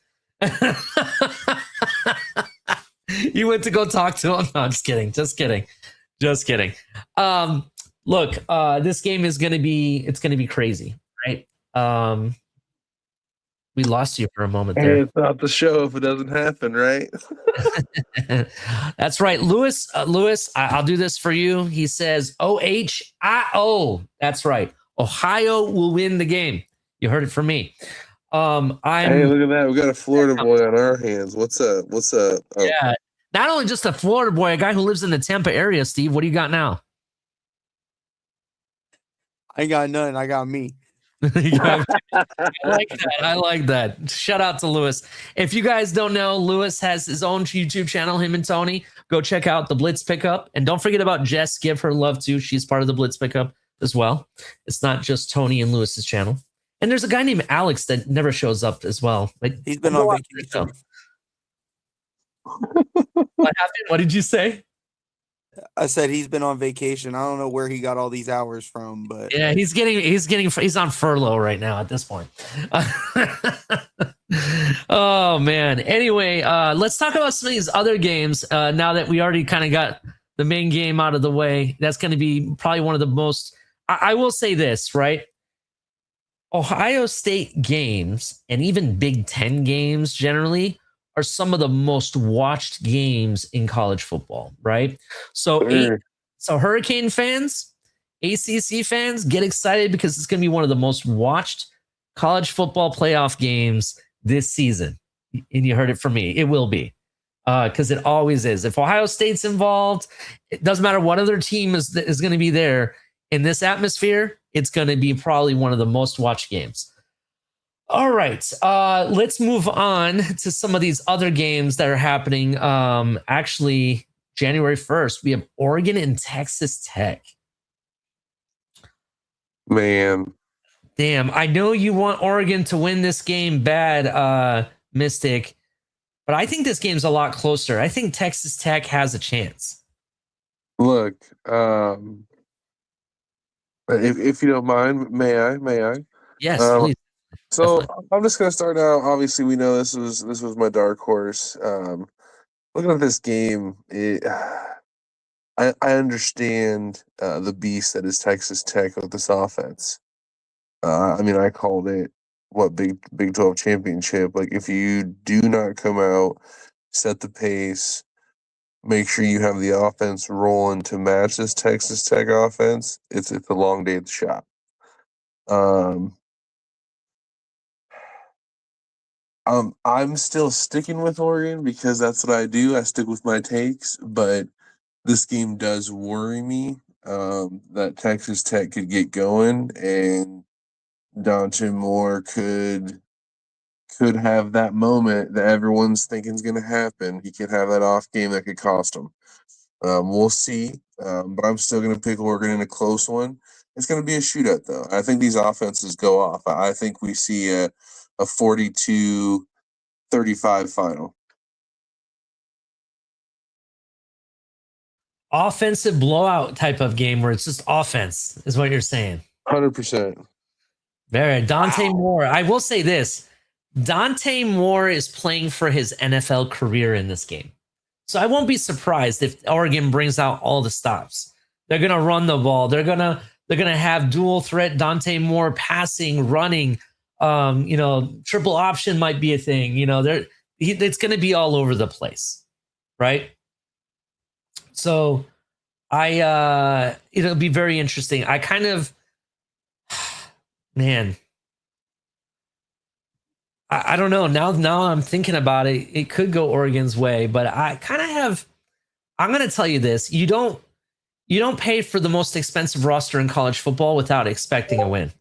You went to go talk to him. No, just kidding. Look, this game is going to be crazy, right? We lost you for a moment there. Hey, it's not the show if it doesn't happen, right? That's right. Lewis, I'll do this for you. He says OHIO. That's right. Ohio will win the game. You heard it from me. Hey, look at that. We got a Florida boy on our hands. What's up? Oh. Yeah. Not only just a Florida boy, a guy who lives in the Tampa area, Steve. What do you got now? I ain't got none. I got me. I like that. Shout out to Lewis. If you guys don't know, Lewis has his own YouTube channel, him and Tony. Go check out the Blitz Pickup. And don't forget about Jess. Give her love too. She's part of the Blitz Pickup as well. It's not just Tony and Lewis's channel. And there's a guy named Alex that never shows up as well. Like, he's been on vacation. What happened? What did you say? I said he's been on vacation. I don't know where he got all these hours from, but yeah, he's on furlough right now at this point. Oh man. Anyway, let's talk about some of these other games. Now that we already kind of got the main game out of the way, that's going to be probably one of the most. I will say this, right? Ohio State games and even Big Ten games generally are some of the most watched games in college football, right? So, so Hurricane fans, ACC fans, get excited because it's going to be one of the most watched college football playoff games this season. And you heard it from me. It will be because it always is. If Ohio State's involved, it doesn't matter what other team is going to be there in this atmosphere. It's going to be probably one of the most watched games. All right, let's move on to some of these other games that are happening. Actually, January 1st, we have Oregon and Texas Tech. Man. Damn, I know you want Oregon to win this game bad, Mystic, but I think this game's a lot closer. I think Texas Tech has a chance. Look, if you don't mind, may I? Yes, please. So I'm just gonna start out. Obviously, we know this was my dark horse. Looking at this game, I understand the beast that is Texas Tech with this offense. I mean, I called it Big 12 championship. Like, if you do not come out, set the pace, make sure you have the offense rolling to match this Texas Tech offense, it's a long day at the shop. I'm still sticking with Oregon because that's what I do. I stick with my takes, but this game does worry me that Texas Tech could get going and Dante Moore could have that moment that everyone's thinking is going to happen. He could have that off game that could cost him. We'll see, but I'm still going to pick Oregon in a close one. It's going to be a shootout, though. I think these offenses go off. I think we see a 42-35 final. Offensive blowout type of game where it's just offense is what you're saying. 100%. Very Dante Moore. I will say this. Dante Moore is playing for his NFL career in this game. So I won't be surprised if Oregon brings out all the stops. They're going to run the ball. They're going to have dual threat Dante Moore passing, running, Triple option might be a thing. It's going to be all over the place, right? So it'll be very interesting. I kind of, man, I don't know. Now I'm thinking about it. It could go Oregon's way, but I kind of have. I'm going to tell you this: you don't pay for the most expensive roster in college football without expecting a win,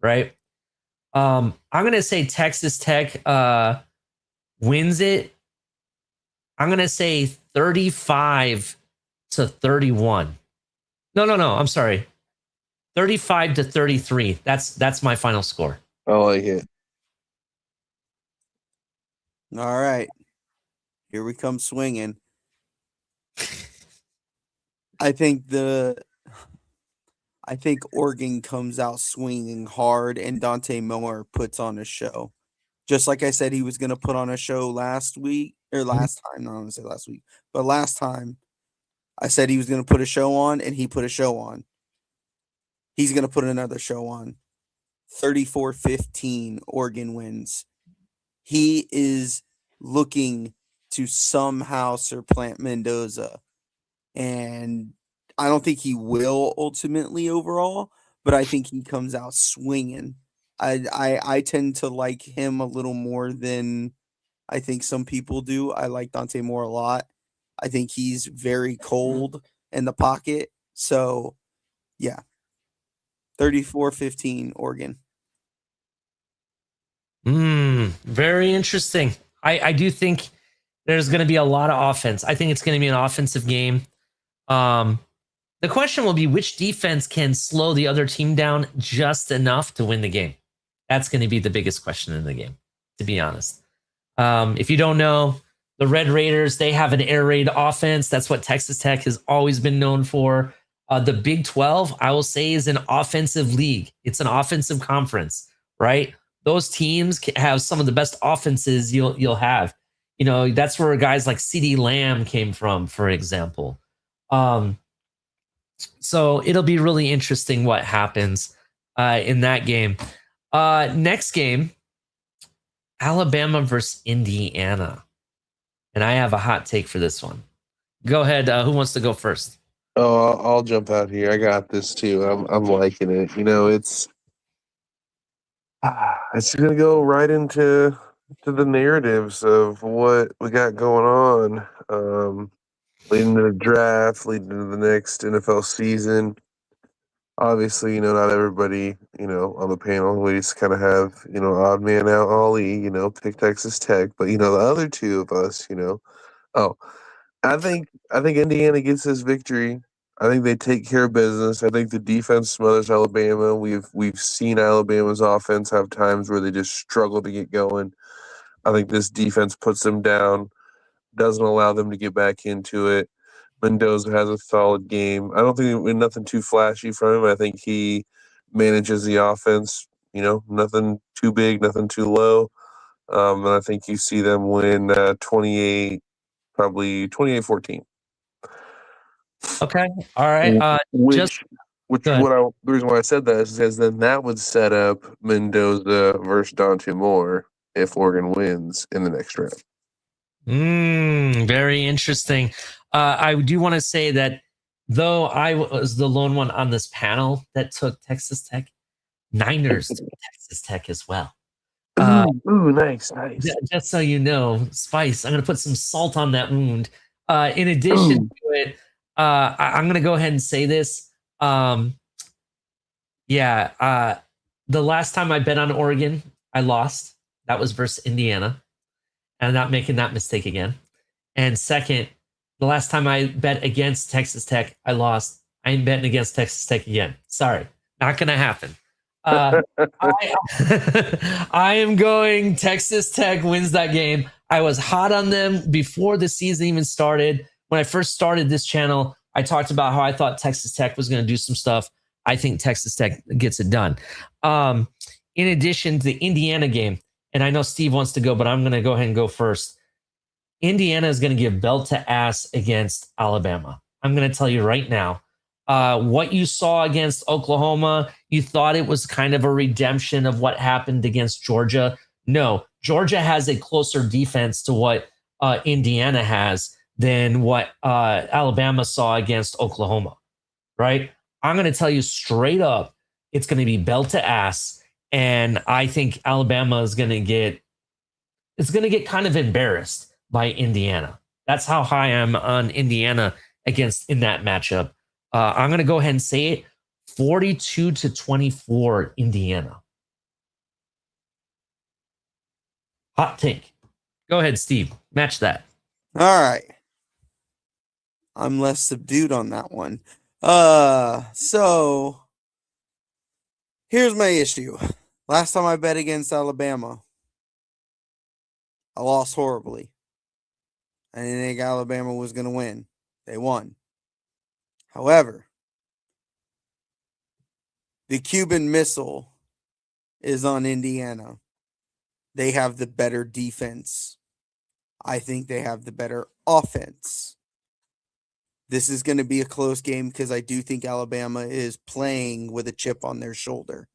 right? I'm going to say Texas Tech wins it. I'm going to say 35-31. No. I'm sorry. 35-33. That's my final score. I like it. All right. Here we come swinging. I think Oregon comes out swinging hard, and Dante Moore puts on a show. Just like I said, he was going to put on a show last week or last time. Not going to say last week, but last time I said he was going to put a show on, and he put a show on. He's going to put another show on. 34-15, Oregon wins. He is looking to somehow supplant Mendoza. And I don't think he will ultimately overall, but I think he comes out swinging. I tend to like him a little more than I think some people do. I like Dante Moore a lot. I think he's very cold in the pocket. So, yeah. 34-15, Oregon. Very interesting. I do think there's going to be a lot of offense. I think it's going to be an offensive game. The question will be which defense can slow the other team down just enough to win the game. That's going to be the biggest question in the game, to be honest. If you don't know, the Red Raiders, they have an air raid offense. That's what Texas Tech has always been known for. The Big 12, I will say, is an offensive league. It's an offensive conference, right? Those teams have some of the best offenses you'll have. That's where guys like CeeDee Lamb came from, for example. So it'll be really interesting what happens in that game. Next game, Alabama versus Indiana. And I have a hot take for this one. Go ahead. Who wants to go first? Oh, I'll jump out here. I got this too. I'm liking it. It's going to go right into the narratives of what we got going on, leading to the draft, leading to the next NFL season. Obviously, not everybody, on the panel, we just kind of have, odd man out Ollie, pick Texas Tech. But, the other two of us, I think Indiana gets this victory. I think they take care of business. I think the defense smothers Alabama. We've seen Alabama's offense have times where they just struggle to get going. I think this defense puts them down, doesn't allow them to get back into it. Mendoza has a solid game. I don't think nothing too flashy from him. I think he manages the offense, nothing too big, nothing too low. And I think you see them win 28, probably 28-14. Okay. All right. The reason why I said that is because then that would set up Mendoza versus Dante Moore if Oregon wins in the next round. Very interesting. I do want to say that though I was the lone one on this panel that took Texas Tech, Niners took Texas Tech as well. Nice. Just so you know, Spice, I'm going to put some salt on that wound. In addition to it, I'm going to go ahead and say this. The last time I bet on Oregon, I lost. That was versus Indiana. And I'm not making that mistake again. And second, the last time I bet against Texas Tech, I lost. I ain't betting against Texas Tech again. Sorry, not going to happen. I am going Texas Tech wins that game. I was hot on them before the season even started. When I first started this channel, I talked about how I thought Texas Tech was going to do some stuff. I think Texas Tech gets it done. In addition to the Indiana game, and I know Steve wants to go, but I'm going to go ahead and go first. Indiana is going to give belt to ass against Alabama. I'm going to tell you right now, what you saw against Oklahoma, You thought it was kind of a redemption of what happened against Georgia. No, Georgia has a closer defense to what Indiana has than what Alabama saw against Oklahoma, right? I'm going to tell you straight up, it's going to be belt to ass. And I think Alabama is going to get kind of embarrassed by Indiana. That's how high I'm on Indiana in that matchup. I'm going to go ahead and say it, 42-24 Indiana. Hot take. Go ahead, Steve. Match that. All right. I'm less subdued on that one. So here's my issue. Last time I bet against Alabama, I lost horribly. I didn't think Alabama was going to win. They won. However, the Cuban Missile is on Indiana. They have the better defense. I think they have the better offense. This is going to be a close game because I do think Alabama is playing with a chip on their shoulder.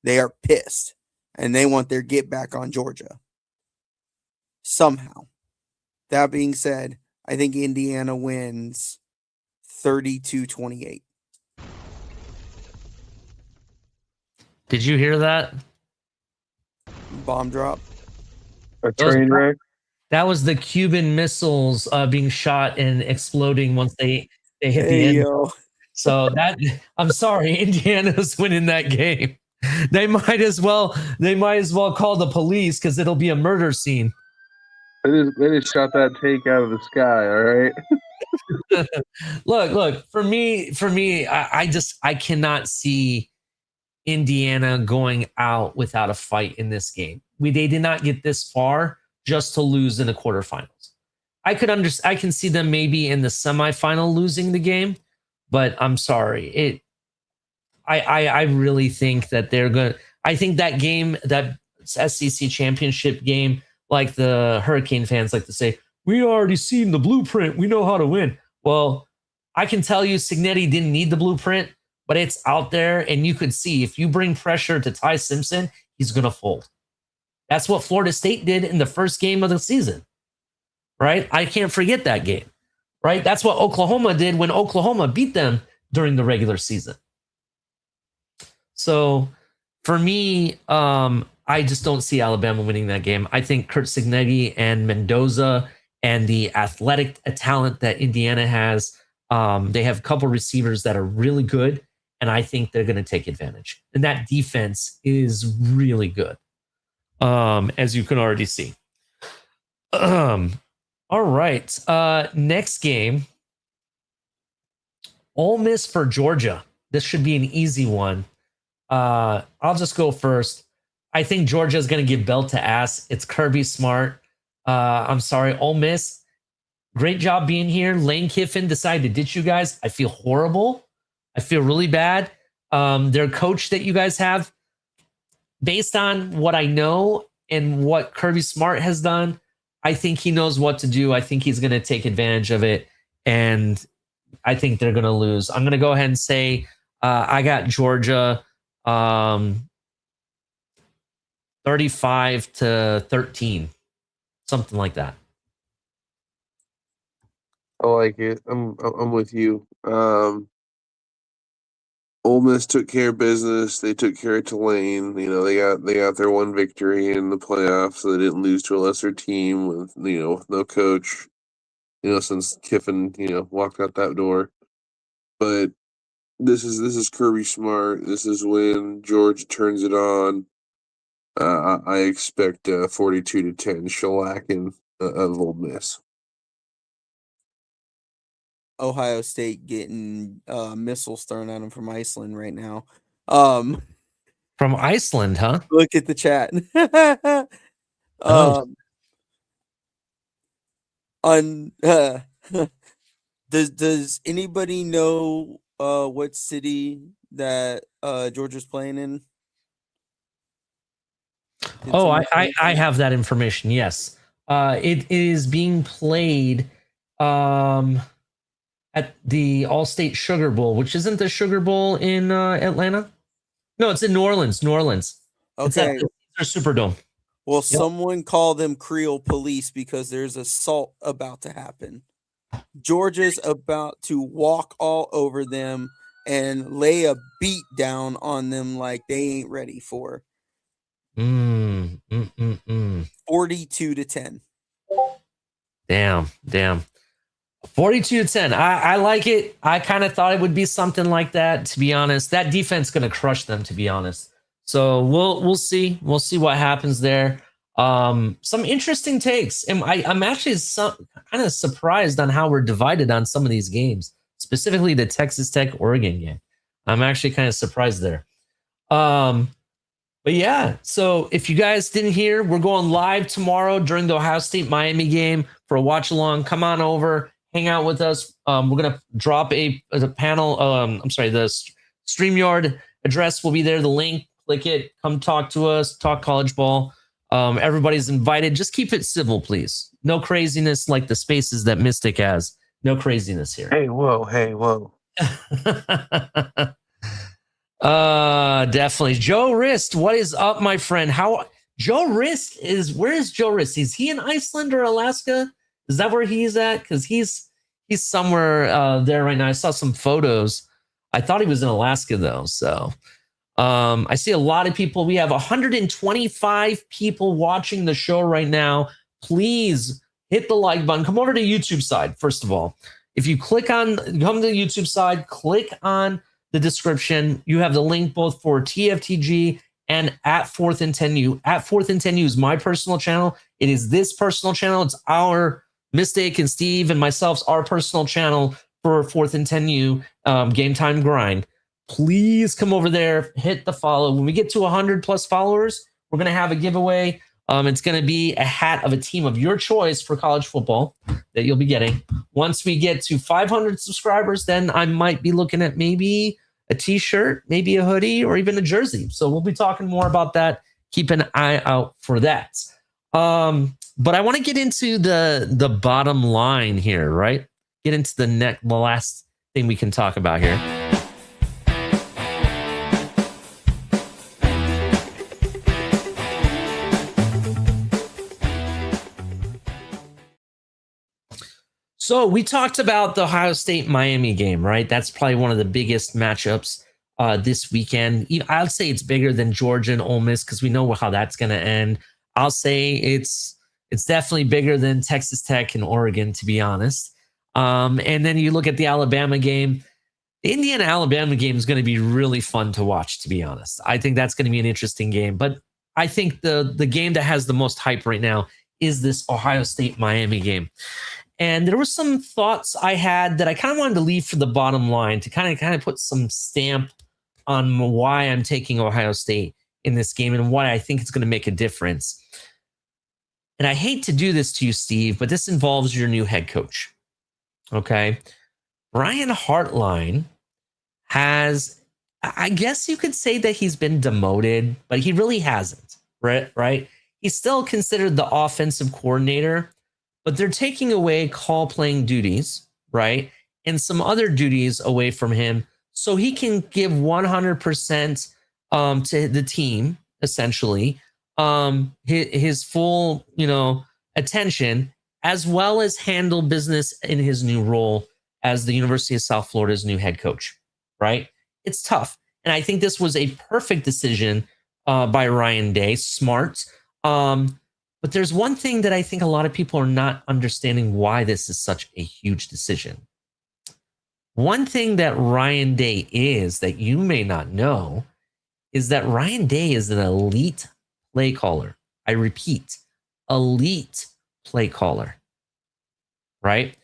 They are pissed, and they want their get back on Georgia. Somehow. That being said, I think Indiana wins 32-28. Did you hear that? Bomb drop. A train wreck. That was the Cuban missiles being shot and exploding once they hit the end. So I'm sorry, Indiana's winning that game. They might as well call the police because it'll be a murder scene. They just shot that take out of the sky. All right. Look. For me, I cannot see Indiana going out without a fight in this game. They did not get this far just to lose in the quarterfinals. I can see them maybe in the semifinal losing the game, but I'm sorry. I really think that they're going to. I think that game, that SEC championship game, like the Hurricane fans like to say, we already seen the blueprint. We know how to win. Well, I can tell you Cignetti didn't need the blueprint, but it's out there. And you could see if you bring pressure to Ty Simpson, he's going to fold. That's what Florida State did in the first game of the season, right? I can't forget that game, right? That's what Oklahoma did when Oklahoma beat them during the regular season. So for me, I just don't see Alabama winning that game. I think Kurt Cignetti and Mendoza and the athletic talent that Indiana has, they have a couple receivers that are really good, and I think they're going to take advantage. And that defense is really good, as you can already see. All right. Next game, Ole Miss for Georgia. This should be an easy one. I'll just go first. I think Georgia is going to give belt to ass. It's Kirby Smart. I'm sorry, Ole Miss. Great job being here. Lane Kiffin decided to ditch you guys. I feel horrible. I feel really bad. Their coach that you guys have, based on what I know and what Kirby Smart has done, I think he knows what to do. I think he's going to take advantage of it, and I think they're going to lose. I'm going to go ahead and say I got Georgia 35-13, something like that. I like it. I'm with you. Ole Miss took care of business. They took care of Tulane. You know, they got their one victory in the playoffs, so they didn't lose to a lesser team with with no coach. Since Kiffin walked out that door. But this is Kirby Smart. This is when Georgia turns it on. I expect 42-10 shellacking of Ole Miss. Ohio State getting missiles thrown at them from Iceland right now. From Iceland, huh? Look at the chat. Does anybody know what city that Georgia's playing in? I have that information. Yes, it is being played at the All-State Sugar Bowl, which isn't the Sugar Bowl in Atlanta. No, it's in New Orleans. New Orleans. It's at Okay. the Caesars Superdome. Well, someone call them Creole police because there's assault about to happen. Georgia's about to walk all over them and lay a beat down on them like they ain't ready for. 42-10. Damn. 42-10. I like it. I kind of thought it would be something like that, to be honest. That defense going to crush them, to be honest. So we'll see. We'll see what happens there. Some interesting takes. And I'm actually kind of surprised on how we're divided on some of these games, specifically the Texas Tech Oregon game. I'm actually kind of surprised there. But yeah, so if you guys didn't hear, we're going live tomorrow during the Ohio State Miami game for a watch along. Come on over, hang out with us. We're gonna drop a panel. The StreamYard address will be there. The link, click it, come talk to us, talk college ball. Everybody's invited. Just keep it civil, please. No craziness like the spaces that Mystic has. No craziness here. Hey, whoa. Definitely. Joe Rist, what is up, my friend? Where is Joe Rist? Is he in Iceland or Alaska? Is that where he's at? Because he's somewhere there right now. I saw some photos. I thought he was in Alaska though. So I see a lot of people. We have 125 people watching the show right now. Please hit the like button. Come over to YouTube side, first of all. If you come to the YouTube side, click on the description. You have the link both for TFTG and at 4th and 10U. At 4th and 10U is my personal channel. It is this personal channel. It's our Mystic and Steve and myself's our personal channel for 4th and 10U Gametimegrind. Please come over there, hit the follow. When we get to 100 plus followers, we're going to have a giveaway. It's going to be a hat of a team of your choice for college football that you'll be getting. Once we get to 500 subscribers, then I might be looking at maybe a t-shirt, maybe a hoodie, or even a jersey. So we'll be talking more about that. Keep an eye out for that. But I want to get into the bottom line here, right? Get into the last thing we can talk about here. So we talked about the Ohio State-Miami game, right? That's probably one of the biggest matchups this weekend. I'd say it's bigger than Georgia and Ole Miss because we know how that's going to end. I'll say it's definitely bigger than Texas Tech and Oregon, to be honest. And then you look at the Alabama game. The Indiana-Alabama game is going to be really fun to watch, to be honest. I think that's going to be an interesting game. But I think the game that has the most hype right now is this Ohio State-Miami game. And there were some thoughts I had that I kind of wanted to leave for the bottom line to kind of put some stamp on why I'm taking Ohio State in this game and why I think it's going to make a difference. And I hate to do this to you, Steve, but this involves your new head coach. Okay. Brian Hartline has, I guess you could say that he's been demoted, but he really hasn't, right? He's still considered the offensive coordinator, but they're taking away call playing duties, right? And some other duties away from him so he can give 100% to the team, essentially, his full, attention, as well as handle business in his new role as the University of South Florida's new head coach, right? It's tough. And I think this was a perfect decision by Ryan Day, smart. But there's one thing that I think a lot of people are not understanding why this is such a huge decision. One thing that Ryan Day is that you may not know is that Ryan Day is an elite play caller. I repeat, elite play caller, right?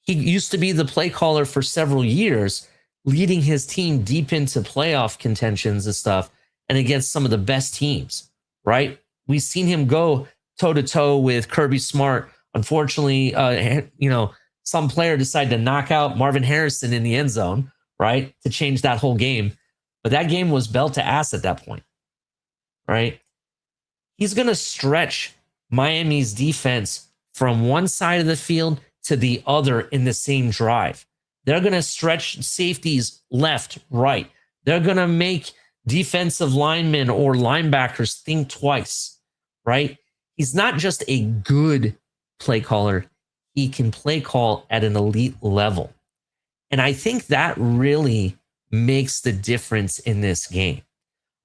He used to be the play caller for several years, leading his team deep into playoff contentions and stuff, and against some of the best teams, right? We've seen him go toe-to-toe with Kirby Smart. Unfortunately, some player decided to knock out Marvin Harrison in the end zone, right, to change that whole game. But that game was belt to ass at that point, right? He's going to stretch Miami's defense from one side of the field to the other in the same drive. They're going to stretch safeties left, right. They're going to make defensive linemen or linebackers think twice, right? He's not just a good play caller, he can play call at an elite level. And I think that really makes the difference in this game.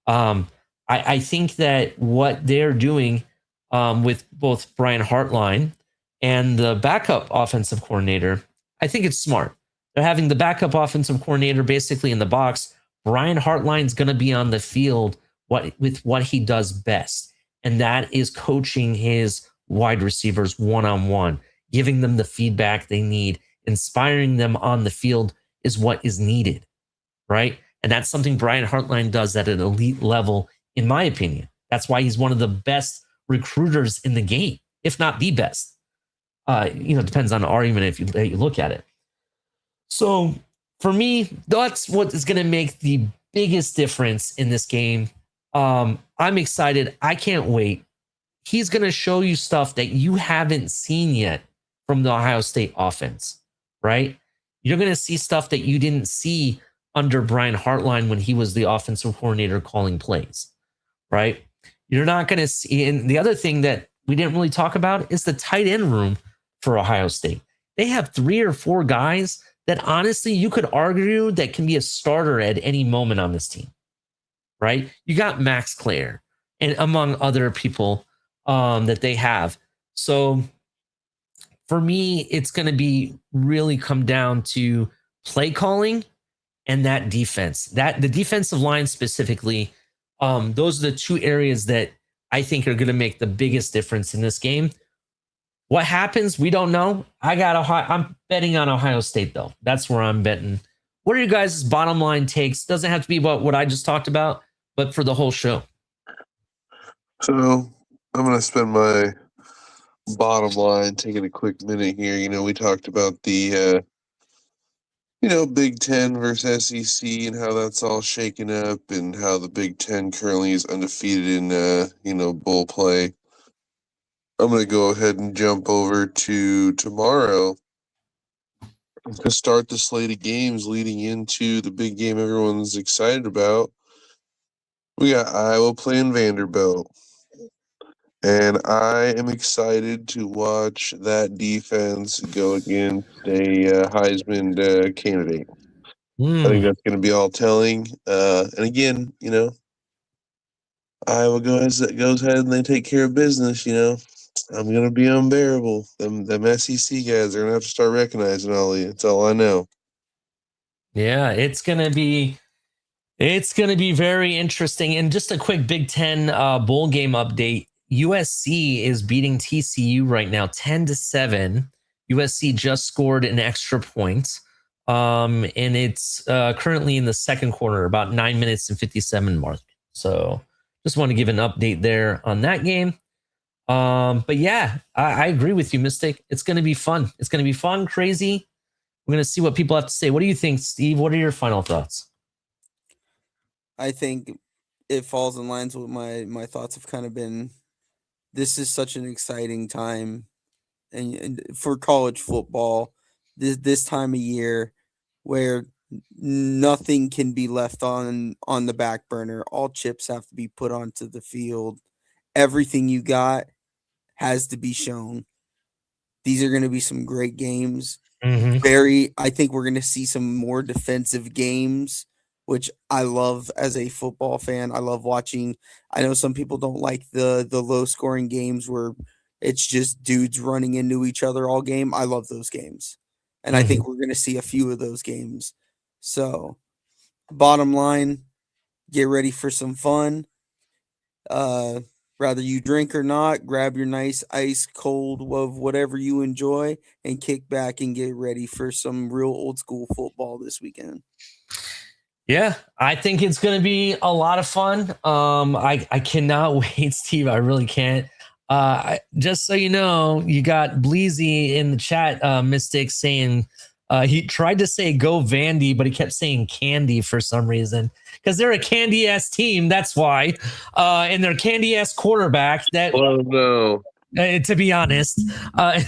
I think that what they're doing with both Brian Hartline and the backup offensive coordinator, I think it's smart. They're having the backup offensive coordinator basically in the box. Brian Hartline's going to be on the field with what he does best, and that is coaching his wide receivers one-on-one, giving them the feedback they need, inspiring them on the field is what is needed, right? And that's something Brian Hartline does at an elite level, in my opinion. That's why he's one of the best recruiters in the game, if not the best. Depends on the argument if you look at it. So for me, that's what is going to make the biggest difference in this game. I'm excited. I can't wait. He's going to show you stuff that you haven't seen yet from the Ohio State offense, right? You're going to see stuff that you didn't see under Brian Hartline when he was the offensive coordinator calling plays, right? You're not going to see. And the other thing that we didn't really talk about is the tight end room for Ohio State. They have 3 or 4 guys that honestly you could argue that can be a starter at any moment on this team, right? You got Max Clare and among other people that they have. So for me, it's going to be really come down to play calling and that defense. That the defensive line specifically, those are the 2 areas that I think are going to make the biggest difference in this game. What happens, we don't know. I'm betting on Ohio State, though. That's where I'm betting. What are you guys' bottom line takes? Doesn't have to be about what I just talked about, but for the whole show. So I'm going to spend my bottom line taking a quick minute here. We talked about the Big Ten versus SEC and how that's all shaken up and how the Big Ten currently is undefeated in bowl play. I'm going to go ahead and jump over to tomorrow to start the slate of games leading into the big game everyone's excited about. We got Iowa playing Vanderbilt. And I am excited to watch that defense go against a Heisman candidate. I think that's going to be all telling. And again, Iowa goes ahead and they take care of business. I'm going to be unbearable. Them SEC guys are going to have to start recognizing all of you. That's all I know. Yeah, it's going to be very interesting. And just a quick Big Ten bowl game update. USC is beating TCU right now 10-7. USC just scored an extra point. And it's currently in the second quarter, about 9 minutes and 57 mark. So just want to give an update there on that game. But yeah, I agree with you, Mystic. It's going to be fun. It's going to be fun, crazy. We're going to see what people have to say. What do you think, Steve? What are your final thoughts? I think it falls in lines with my thoughts have kind of been. This is such an exciting time, and for college football, this time of year, where nothing can be left on the back burner. All chips have to be put onto the field. Everything you got has to be shown. These are going to be some great games. Mm-hmm. I think we're going to see some more defensive games, which I love as a football fan. I love watching. I know some people don't like the low scoring games where it's just dudes running into each other all game. I love those games. And I think we're going to see a few of those games. So bottom line, get ready for some fun. Rather you drink or not, grab your nice ice cold of whatever you enjoy and kick back and get ready for some real old school football this weekend. Yeah, I think it's going to be a lot of fun. I cannot wait, Steve. I really can't. Just so you know, you got Bleezy in the chat, Mystic, saying he tried to say go Vandy, but he kept saying candy for some reason because they're a candy ass team. That's why. And their candy ass quarterback. Oh no. To be honest. Those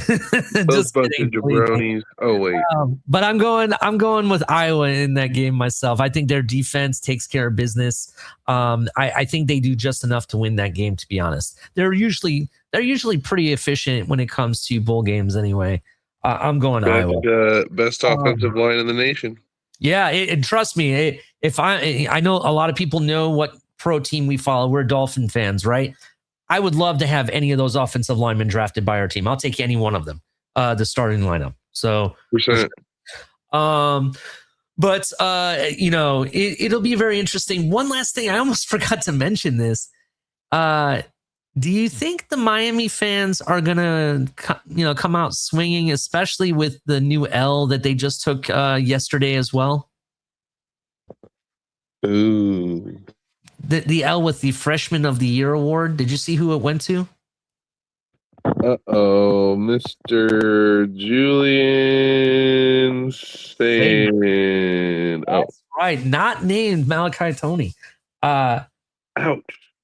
Just bunch kidding. of jabronis. Oh wait, But I'm going with Iowa in that game myself. I think their defense takes care of business. I think they do just enough to win that game. To be honest, they're usually pretty efficient when it comes to bowl games. Anyway, I'm going Iowa. Best offensive line in the nation. Yeah, and trust me, if I know a lot of people know what pro team we follow. We're Dolphin fans, right? I would love to have any of those offensive linemen drafted by our team. I'll take any one of them, the starting lineup. So, Percent. But it'll be very interesting. One last thing, I almost forgot to mention this. Do you think the Miami fans are gonna, come out swinging, especially with the new L that they just took yesterday as well? Ooh. The L with the Freshman of the Year award. Did you see who it went to? Mr. Julian Stain. That's right. Not named Malachi Tony. Ouch.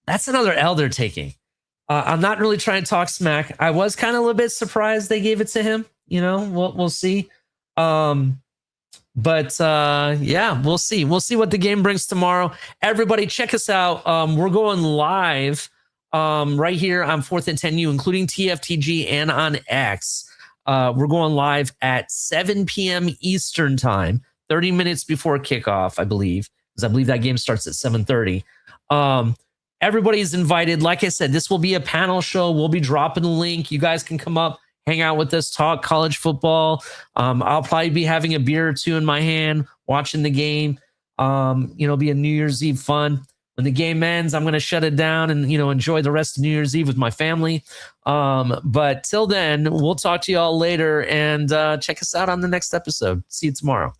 That's another L they're taking. I'm not really trying to talk smack. I was kind of a little bit surprised they gave it to him. We'll see. Yeah, we'll see. We'll see what the game brings tomorrow. Everybody, check us out. We're going live right here on 4th and 10U, including TFTG and on X. We're going live at 7 p.m. Eastern time, 30 minutes before kickoff, I believe, because I believe that game starts at 7:30. Everybody's invited. Like I said, this will be a panel show. We'll be dropping the link. You guys can come up, hang out with us, talk college football. I'll probably be having a beer or two in my hand, watching the game. It'll be a New Year's Eve fun. When the game ends, I'm going to shut it down and, enjoy the rest of New Year's Eve with my family. But till then, we'll talk to you all later and check us out on the next episode. See you tomorrow.